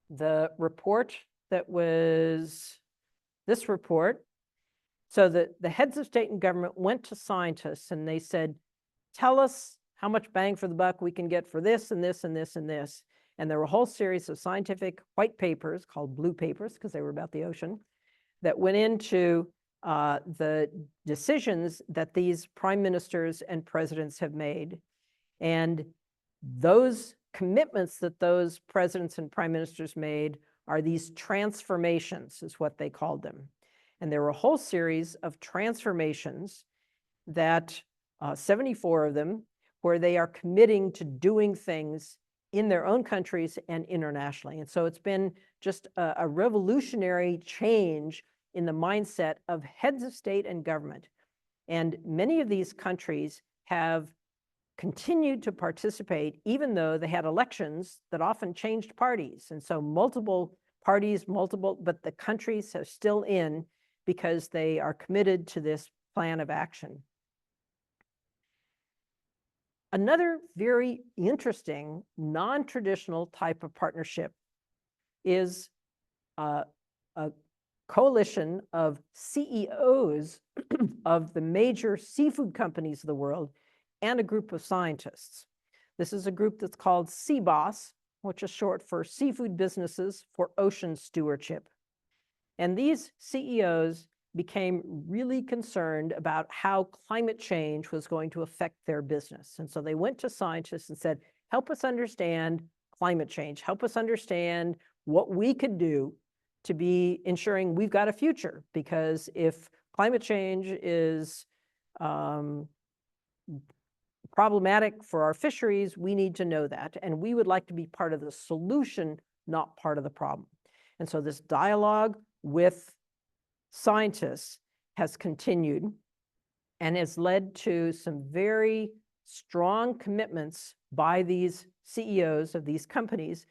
the report that was this report, so the heads of state and government went to scientists and they said, tell us how much bang for the buck we can get for this and this and this and this. And there were a whole series of scientific white papers called blue papers, because they were about the ocean, that went into the decisions that these prime ministers and presidents have made. And those commitments that those presidents and prime ministers made are these transformations, is what they called them. And there were a whole series of transformations that 74 of them, where they are committing to doing things in their own countries and internationally. And so it's been just a revolutionary change in the mindset of heads of state and government. And many of these countries have continued to participate, even though they had elections that often changed parties. And so multiple parties, but the countries are still in because they are committed to this plan of action. Another very interesting, non-traditional type of partnership is a coalition of CEOs of the major seafood companies of the world and a group of scientists. This is a group that's called CBOS, which is short for Seafood Businesses for Ocean Stewardship. And these CEOs became really concerned about how climate change was going to affect their business. And so they went to scientists and said, help us understand climate change, help us understand what we could do to be ensuring we've got a future. Because if climate change is problematic for our fisheries, we need to know that. And we would like to be part of the solution, not part of the problem. And so this dialogue with scientists has continued and has led to some very strong commitments by these CEOs of these companies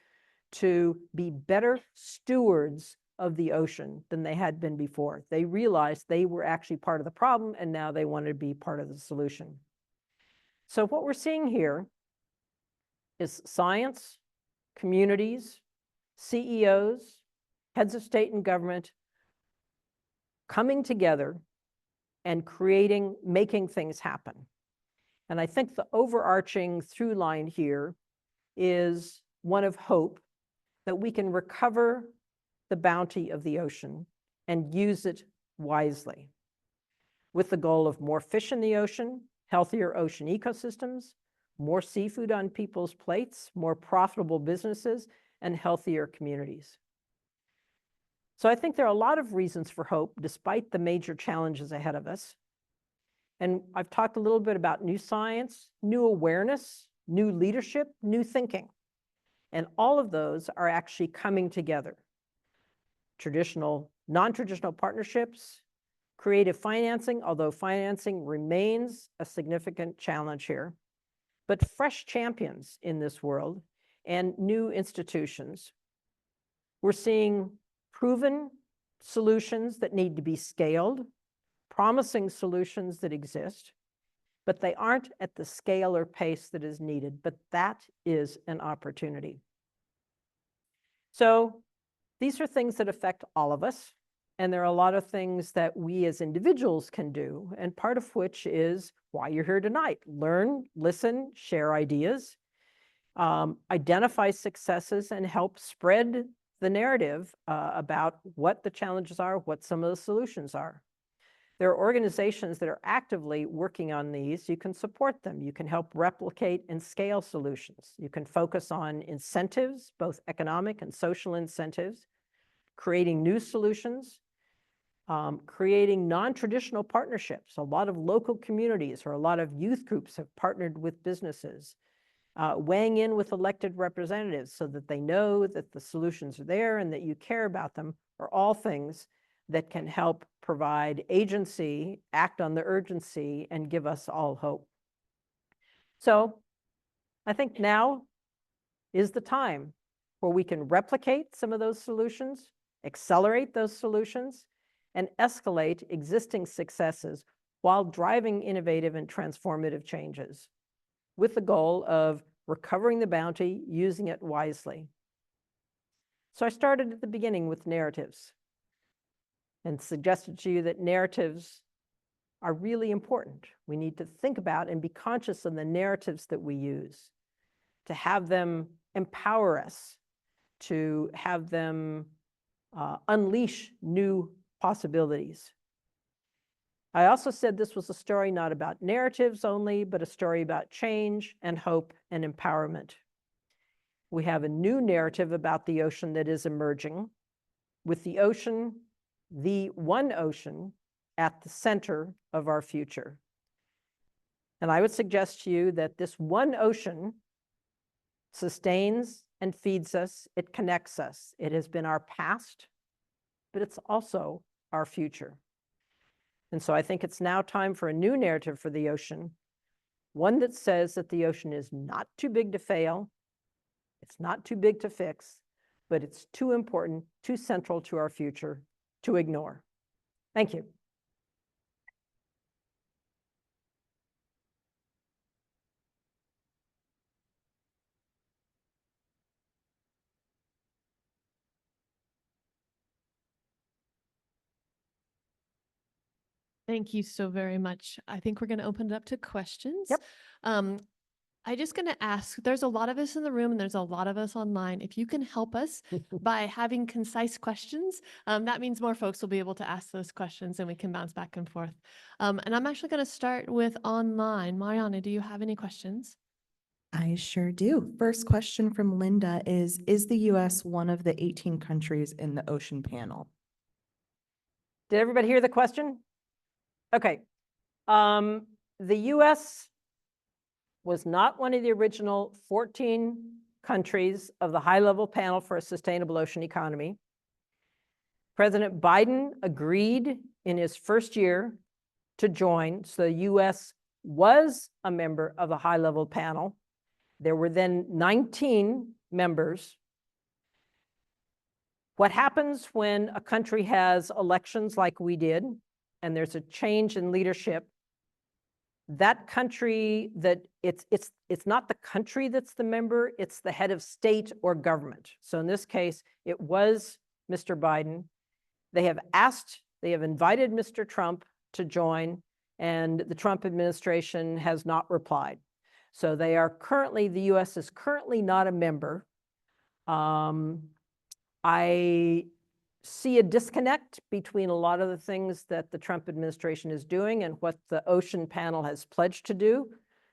to be better stewards of the ocean than they had been before. They realized they were actually part of the problem, and now they wanted to be part of the solution. So what we're seeing here is science, communities, CEOs, heads of state and government coming together and making things happen. And I think the overarching through line here is one of hope that we can recover the bounty of the ocean and use it wisely, with the goal of more fish in the ocean, healthier ocean ecosystems, more seafood on people's plates, more profitable businesses, and healthier communities. So I think there are a lot of reasons for hope, despite the major challenges ahead of us. And I've talked a little bit about new science, new awareness, new leadership, new thinking. And all of those are actually coming together. Traditional, non-traditional partnerships, creative financing, although financing remains a significant challenge here, but fresh champions in this world and new institutions. We're seeing proven solutions that need to be scaled, promising solutions that exist, but they aren't at the scale or pace that is needed, but that is an opportunity. So these are things that affect all of us, and there are a lot of things that we as individuals can do, and part of which is why you're here tonight. Learn, listen, share ideas, identify successes, and help spread the narrative about what the challenges are, what some of the solutions are. There are organizations that are actively working on these. You can support them. You can help replicate and scale solutions. You can focus on incentives, both economic and social incentives, creating new solutions, creating non-traditional partnerships. A lot of local communities or a lot of youth groups have partnered with businesses, weighing in with elected representatives so that they know that the solutions are there and that you care about them, are all things that can help provide agency, act on the urgency, and give us all hope. So I think now is the time where we can replicate some of those solutions, accelerate those solutions, and escalate existing successes while driving innovative and transformative changes, with the goal of recovering the bounty, using it wisely. So I started at the beginning with narratives and suggested to you that narratives are really important. We need to think about and be conscious of the narratives that we use, to have them empower us, to have them unleash new possibilities. I also said this was a story not about narratives only, but a story about change and hope and empowerment. We have a new narrative about the ocean that is emerging, with the ocean, the one ocean, at the center of our future. And I would suggest to you that this one ocean sustains and feeds us, it connects us. It has been our past, but it's also our future. And so I think it's now time for a new narrative for the ocean, one that says that the ocean is not too big to fail, it's not too big to fix, but it's too important, too central to our future to ignore. Thank you. Thank you so very much. I think we're going to open it up to questions. Yep. I'm just going to ask, there's a lot of us in the room and there's a lot of us online. If you can help us by having concise questions, that means more folks will be able to ask those questions and we can bounce back and forth. And I'm actually going to start with online. Mariana, do you have any questions? I sure do. First question from Linda is the U.S. one of the 18 countries in the ocean panel? Did everybody hear the question? Okay. The U.S. was not one of the original 14 countries of the high-level panel for a sustainable ocean economy. President Biden agreed in his first year to join, so the U.S. was a member of a high-level panel. There were then 19 members. What happens when a country has elections like we did, and there's a change in leadership? That country, it's not the country that's the member, it's the head of state or government. So in this case, it was Mr. Biden. They have invited Mr. Trump to join, and the Trump administration has not replied. So they are currently, the US is currently not a member. I see a disconnect between a lot of the things that the Trump administration is doing and what the Ocean Panel has pledged to do.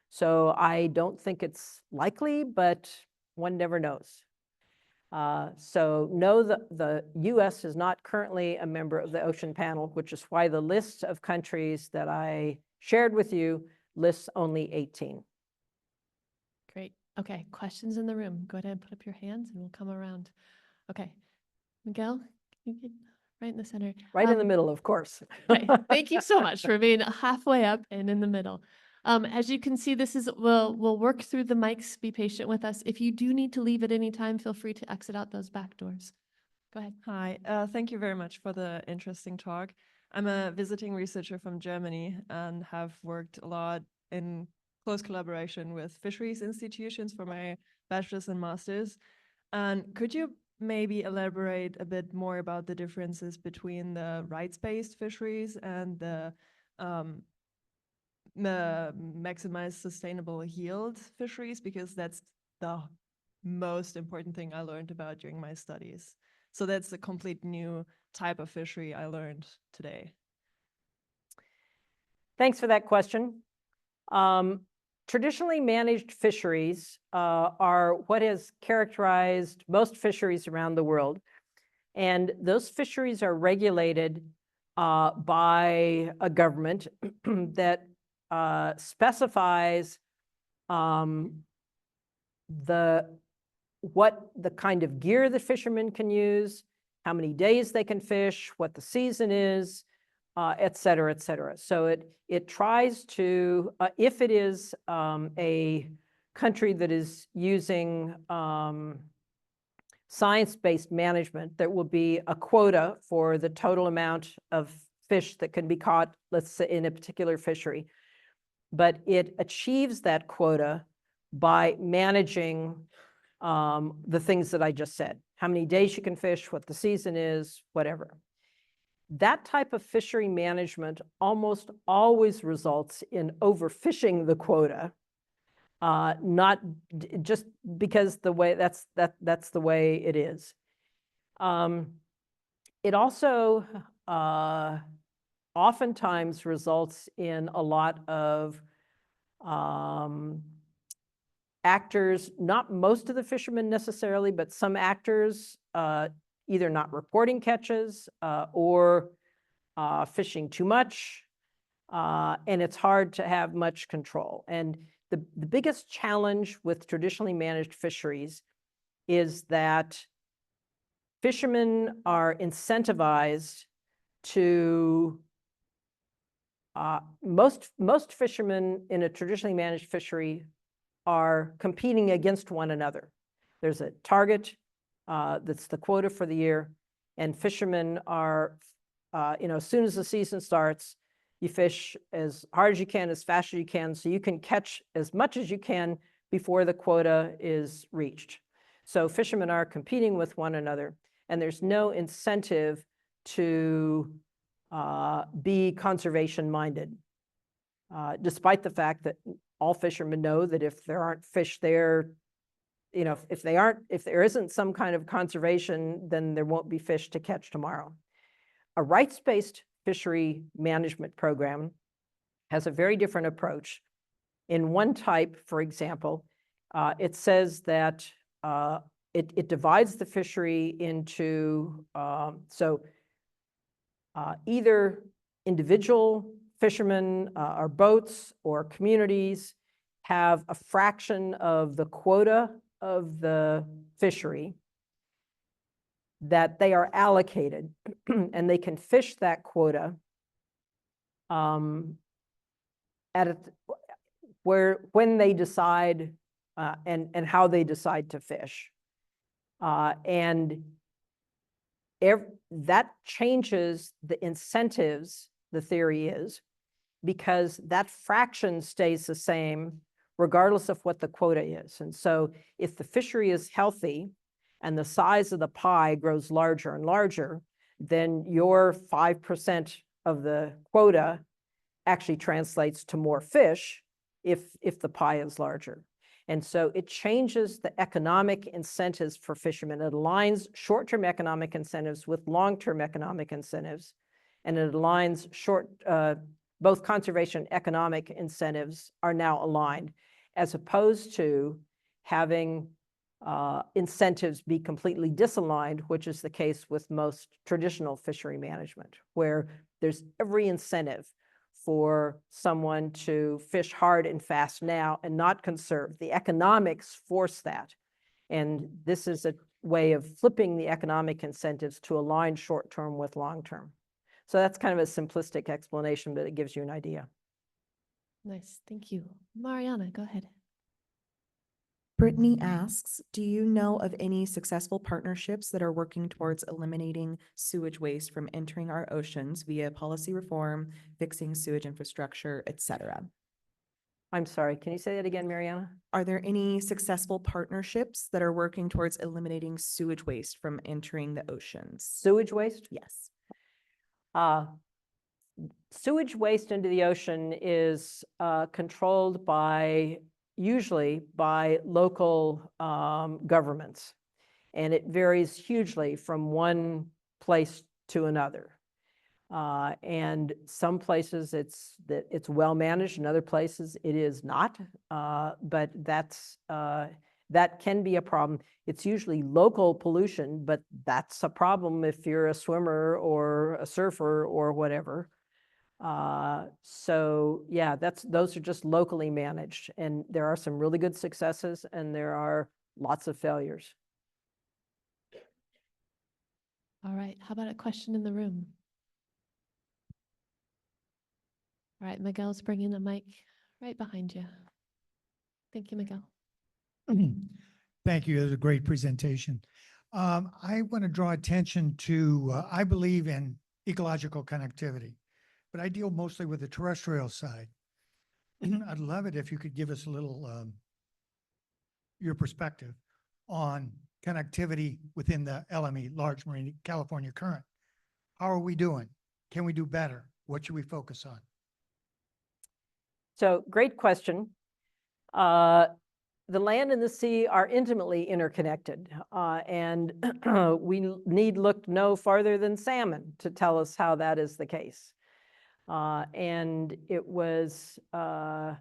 So I don't think it's likely, but one never knows. So no, the US is not currently a member of the Ocean Panel, which is why the list of countries that I shared with you lists only 18. Great. Okay, questions in the room? Go ahead and put up your hands and we'll come around. Okay, Miguel, you get right in the center. Right in the middle, of course. Right. Thank you so much for being halfway up and in the middle. As you can see, we'll work through the mics. Be patient with us. If you do need to leave at any time, feel free to exit out those back doors. Go ahead. Hi, thank you very much for the interesting talk. I'm a visiting researcher from Germany and have worked a lot in close collaboration with fisheries institutions for my bachelor's and master's. And could you maybe elaborate a bit more about the differences between the rights-based fisheries and the maximize sustainable yield fisheries, because that's the most important thing I learned about during my studies. So that's a complete new type of fishery I learned today. Thanks for that question. Traditionally managed fisheries are what has characterized most fisheries around the world. And those fisheries are regulated by a government that specifies what the kind of gear the fishermen can use, how many days they can fish, what the season is, et cetera, et cetera. So it tries to, if it is a country that is using science-based management, there will be a quota for the total amount of fish that can be caught, let's say, in a particular fishery. But it achieves that quota by managing the things that I just said, how many days you can fish, what the season is, whatever. That type of fishery management almost always results in overfishing the quota, not just because the way that's the way it is. It also oftentimes results in a lot of actors, not most of the fishermen necessarily, but some actors either not reporting catches or fishing too much, and it's hard to have much control. And the biggest challenge with traditionally managed fisheries is that fishermen are incentivized to, most fishermen in a traditionally managed fishery are competing against one another. There's a target that's the quota for the year, and fishermen are, as soon as the season starts, you fish as hard as you can, as fast as you can, so you can catch as much as you can before the quota is reached. So fishermen are competing with one another, and there's no incentive to be conservation-minded, despite the fact that all fishermen know that if there aren't fish there, if there isn't some kind of conservation, then there won't be fish to catch tomorrow. A rights-based fishery management program has a very different approach. In one type, for example, it says that it divides the fishery into, either individual fishermen or boats or communities have a fraction of the quota of the fishery. that they are allocated and they can fish that quota when they decide and how they decide to fish. And that changes the incentives, the theory is, because that fraction stays the same regardless of what the quota is. And so if the fishery is healthy and the size of the pie grows larger and larger, then your 5% of the quota actually translates to more fish if the pie is larger. And so it changes the economic incentives for fishermen. It aligns short-term economic incentives with long-term economic incentives, and it aligns both conservation and economic incentives are now aligned, as opposed to having incentives be completely disaligned, which is the case with most traditional fishery management, where there's every incentive for someone to fish hard and fast now and not conserve. The economics force that. And this is a way of flipping the economic incentives to align short-term with long-term. So that's kind of a simplistic explanation, but it gives you an idea. Nice, thank you. Mariana, go ahead. Brittany asks, do you know of any successful partnerships that are working towards eliminating sewage waste from entering our oceans via policy reform, fixing sewage infrastructure, etc.? I'm sorry, can you say that again, Mariana? Are there any successful partnerships that are working towards eliminating sewage waste from entering the oceans? Sewage waste? Yes. Sewage waste into the ocean is controlled usually by local governments. And it varies hugely from one place to another. And some places it's well managed, in other places it is not. But that can be a problem. It's usually local pollution, but that's a problem if you're a swimmer or a surfer or whatever. So yeah, those are just locally managed, and there are some really good successes and there are lots of failures. All right, how about a question in the room? All right, Miguel's bringing the mic right behind you. Thank you, Miguel. Thank you. It was a great presentation. I want to draw attention to, I believe in ecological connectivity, but I deal mostly with the terrestrial side. I'd love it if you could give us a little, your perspective on connectivity within the LME, Large Marine California Current. How are we doing? Can we do better? What should we focus on? So great question. The land and the sea are intimately interconnected, and we need look no farther than salmon to tell us how that is the case. And it was, the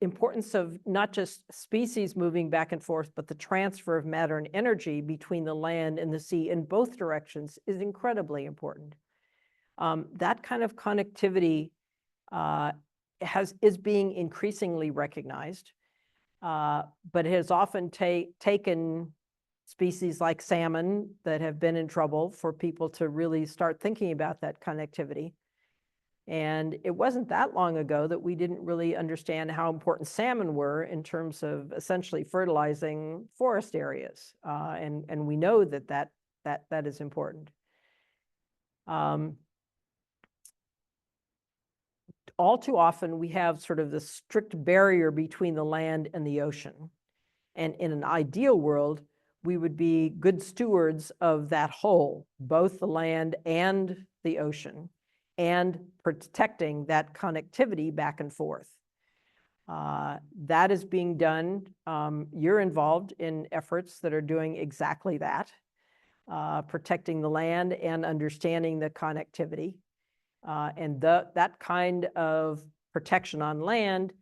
importance of not just species moving back and forth, but the transfer of matter and energy between the land and the sea in both directions is incredibly important. That kind of connectivity is being increasingly recognized, but it has often taken species like salmon that have been in trouble for people to really start thinking about that connectivity. And it wasn't that long ago that we didn't really understand how important salmon were in terms of essentially fertilizing forest areas. And we know that is important. All too often, we have sort of this strict barrier between the land and the ocean. And in an ideal world, we would be good stewards of that whole, both the land and the ocean, and protecting that connectivity back and forth. That is being done. You're involved in efforts that are doing exactly that, protecting the land and understanding the connectivity. And that kind of protection on land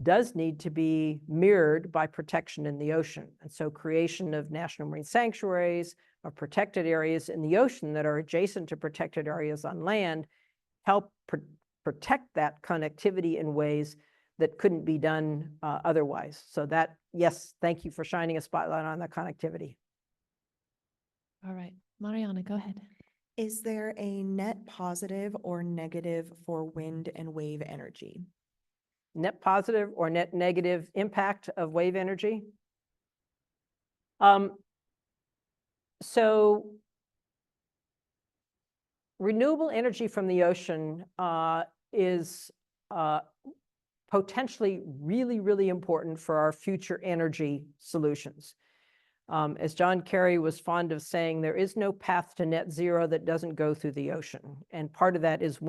does need to be mirrored by protection in the ocean. And so creation of national marine sanctuaries, of protected areas in the ocean that are adjacent to protected areas on land help protect that connectivity in ways that couldn't be done otherwise. So that, yes, thank you for shining a spotlight on that connectivity. All right, Mariana, go ahead. Is there a net positive or negative for wind and wave energy? Net positive or net negative impact of wave energy? So renewable energy from the ocean is potentially really, really important for our future energy solutions. As John Kerry was fond of saying, there is no path to net zero that doesn't go through the ocean. And part of that is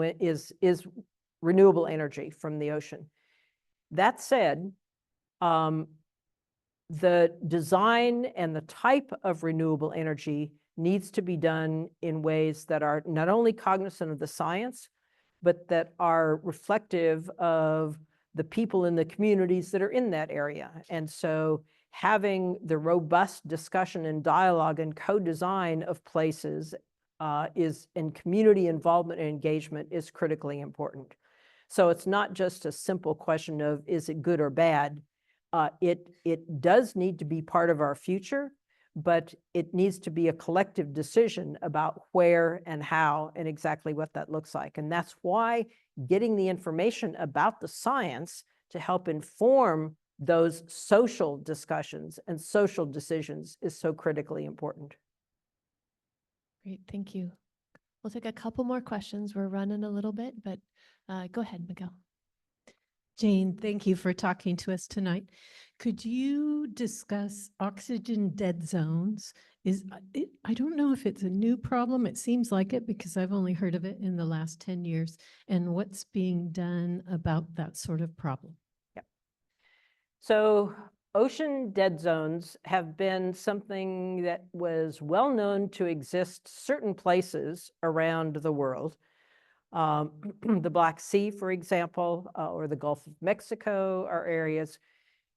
renewable energy from the ocean. That said, the design and the type of renewable energy needs to be done in ways that are not only cognizant of the science, but that are reflective of the people in the communities that are in that area. And so having the robust discussion and dialogue and co-design of places and community involvement and engagement is critically important. So it's not just a simple question of, is it good or bad? It does need to be part of our future, but it needs to be a collective decision about where and how and exactly what that looks like. And that's why getting the information about the science to help inform those social discussions and social decisions is so critically important. Great, thank you. We'll take a couple more questions. We're running a little bit, but go ahead, Miguel. Jane, thank you for talking to us tonight. Could you discuss oxygen dead zones? I don't know if it's a new problem. It seems like it because I've only heard of it in the last 10 years. And what's being done about that sort of problem? Yep. So ocean dead zones have been something that was well known to exist certain places around the world. The Black Sea, for example, or the Gulf of Mexico are areas,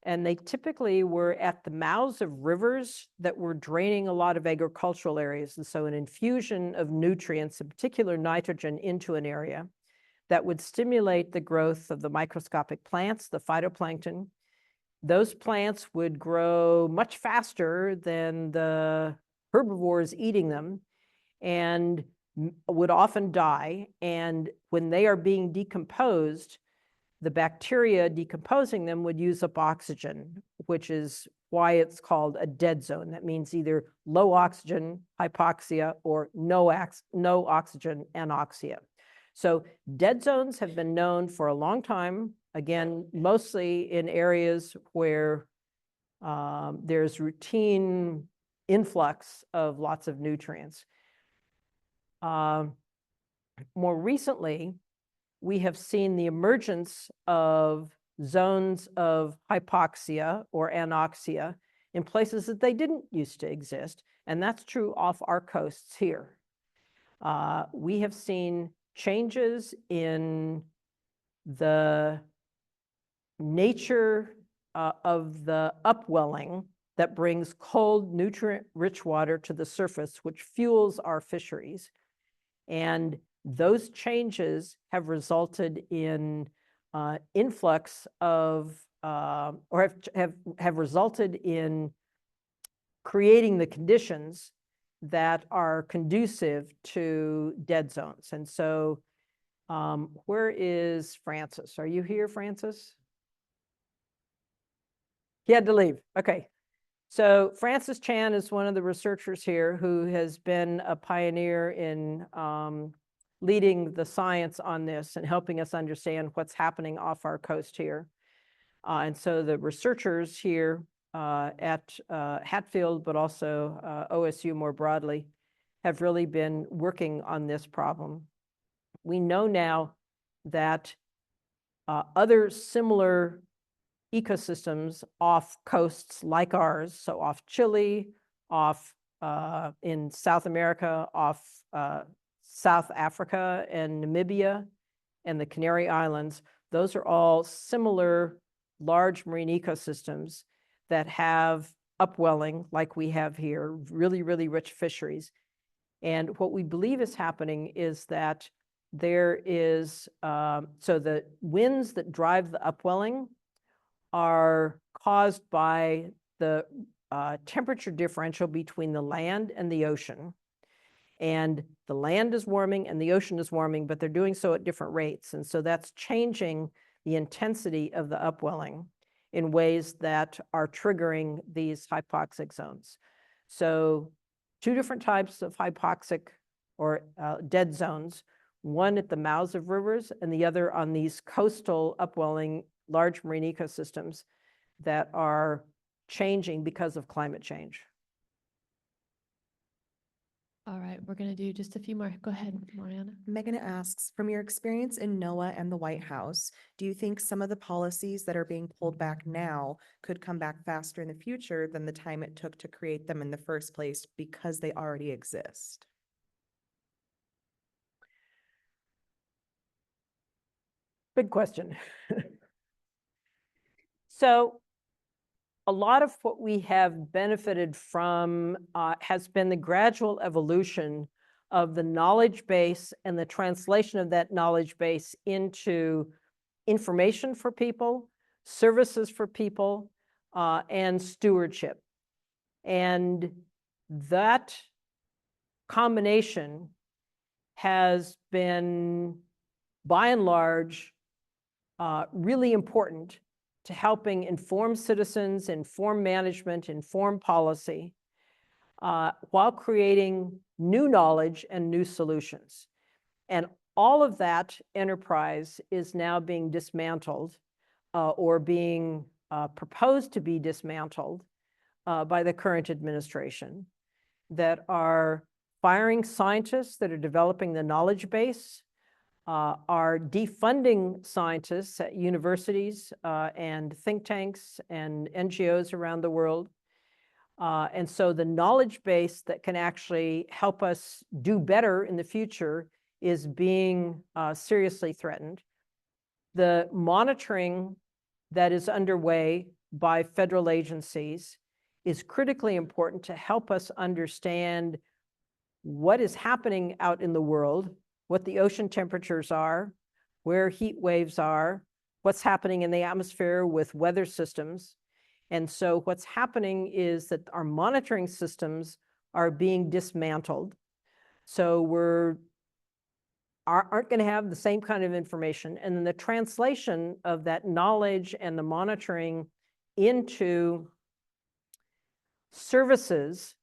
and they typically were at the mouths of rivers that were draining a lot of agricultural areas. And so an infusion of nutrients, in particular nitrogen, into an area that would stimulate the growth of the microscopic plants, the phytoplankton. Those plants would grow much faster than the herbivores eating them, and would often die. And when they are being decomposed, the bacteria decomposing them would use up oxygen, which is why it's called a dead zone. That means either low oxygen, hypoxia, or no oxygen, anoxia. So dead zones have been known for a long time, again, mostly in areas where there's routine influx of lots of nutrients. More recently, we have seen the emergence of zones of hypoxia or anoxia in places that they didn't used to exist, and that's true off our coasts here. We have seen changes in the nature of the upwelling that brings cold, nutrient-rich water to the surface, which fuels our fisheries. And those changes have resulted in influx of, or have resulted in creating the conditions that are conducive to dead zones. And so where is Francis? Are you here, Francis? He had to leave. Okay. So Francis Chan is one of the researchers here who has been a pioneer in leading the science on this and helping us understand what's happening off our coast here. And so the researchers here at Hatfield, but also OSU more broadly, have really been working on this problem. We know now that other similar ecosystems off coasts like ours, so off Chile, off in South America, off South Africa and Namibia and the Canary Islands, those are all similar large marine ecosystems that have upwelling like we have here, really, really rich fisheries. And what we believe is happening is that there is, so the winds that drive the upwelling are caused by the temperature differential between the land and the ocean. And the land is warming and the ocean is warming, but they're doing so at different rates. And so that's changing the intensity of the upwelling in ways that are triggering these hypoxic zones. So 2 different types of hypoxic or dead zones, one at the mouths of rivers and the other on these coastal upwelling large marine ecosystems that are changing because of climate change. All right, we're going to do just a few more. Go ahead, Mariana. Megan asks, from your experience in NOAA and the White House, do you think some of the policies that are being pulled back now could come back faster in the future than the time it took to create them in the first place because they already exist? Big question. So a lot of what we have benefited from has been the gradual evolution of the knowledge base and the translation of that knowledge base into information for people, services for people, and stewardship. And that combination has been, by and large, really important to helping inform citizens, inform management, inform policy, while creating new knowledge and new solutions. And all of that enterprise is now being dismantled or being proposed to be dismantled by the current administration, that are firing scientists that are developing the knowledge base, are defunding scientists at universities and think tanks and NGOs around the world. And so the knowledge base that can actually help us do better in the future is being seriously threatened. The monitoring that is underway by federal agencies is critically important to help us understand what is happening out in the world, what the ocean temperatures are, where heat waves are, what's happening in the atmosphere with weather systems. And so what's happening is that our monitoring systems are being dismantled. So aren't going to have the same kind of information. And then the translation of that knowledge and the monitoring into services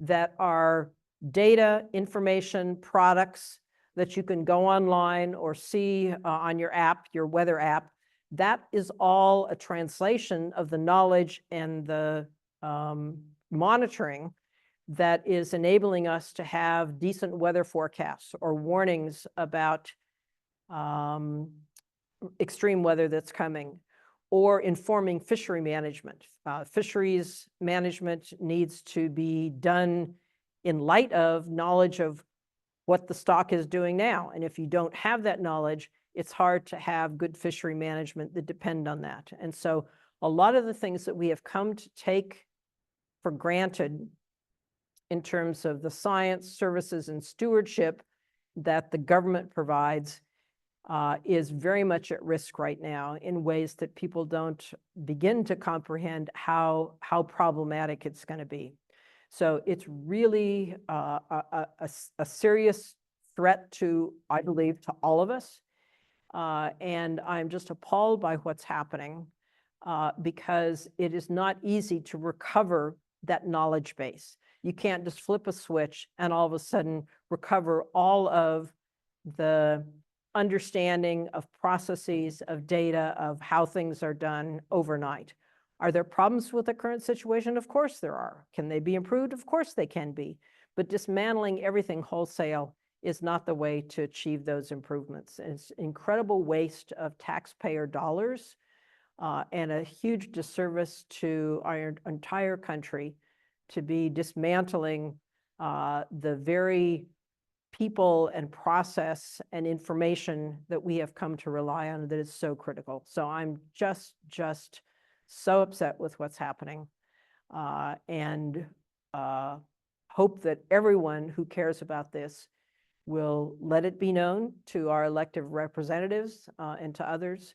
that are data, information, products that you can go online or see on your app, your weather app. That is all a translation of the knowledge and the monitoring that is enabling us to have decent weather forecasts or warnings about extreme weather that's coming, or informing fishery management. Fisheries management needs to be done in light of knowledge of what the stock is doing now. And if you don't have that knowledge, it's hard to have good fishery management that depend on that. And so a lot of the things that we have come to take for granted in terms of the science, services, and stewardship that the government provides is very much at risk right now in ways that people don't begin to comprehend how problematic it's going to be. So it's really a serious threat to, I believe, to all of us. And I'm just appalled by what's happening because it is not easy to recover that knowledge base. You can't just flip a switch and all of a sudden recover all of the understanding of processes, of data, of how things are done overnight. Are there problems with the current situation? Of course there are. Can they be improved? Of course they can be. But dismantling everything wholesale is not the way to achieve those improvements. It's incredible waste of taxpayer dollars and a huge disservice to our entire country to be dismantling the very people and process and information that we have come to rely on that is so critical. So I'm just so upset with what's happening and hope that everyone who cares about this We'll let it be known to our elected representatives and to others.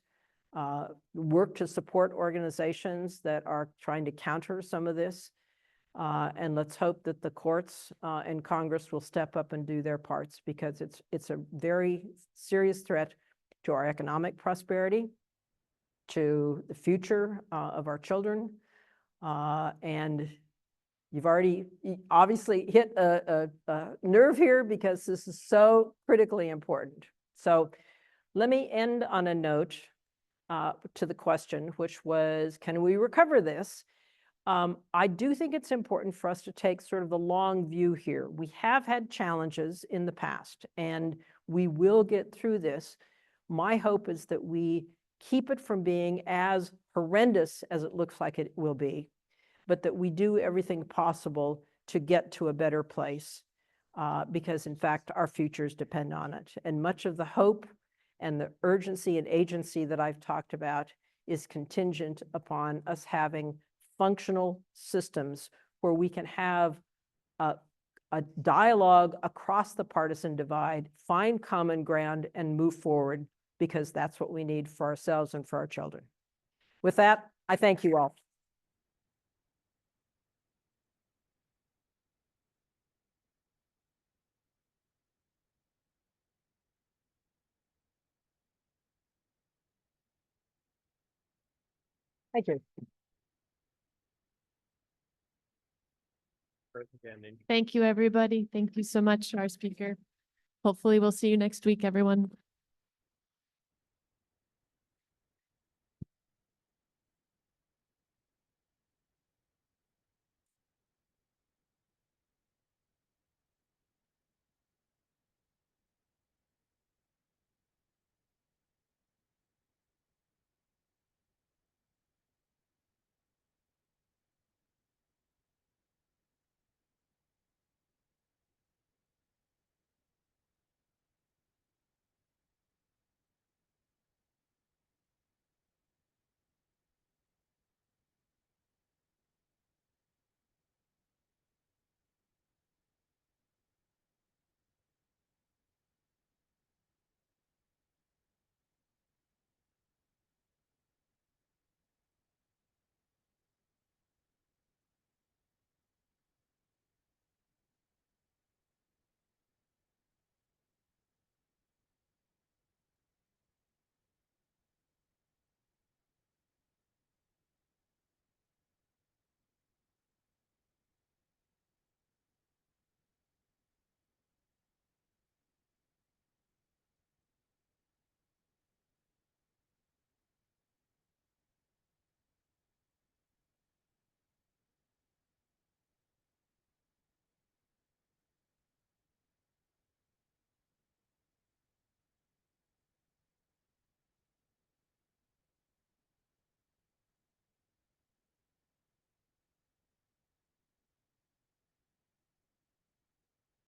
Work to support organizations that are trying to counter some of this. And let's hope that the courts and Congress will step up and do their parts, because it's a very serious threat to our economic prosperity, to the future of our children. And you've already obviously hit a nerve here, because this is so critically important. So let me end on a note to the question, which was, can we recover this? I do think it's important for us to take sort of the long view here. We have had challenges in the past, and we will get through this. My hope is that we keep it from being as horrendous as it looks like it will be, but that we do everything possible to get to a better place, because in fact, our futures depend on it. And much of the hope and the urgency and agency that I've talked about is contingent upon us having functional systems where we can have a dialogue across the partisan divide, find common ground, and move forward, because that's what we need for ourselves and for our children. With that, I thank you all. Thank you. Thank you, everybody. Thank you so much to our speaker. Hopefully we'll see you next week, everyone.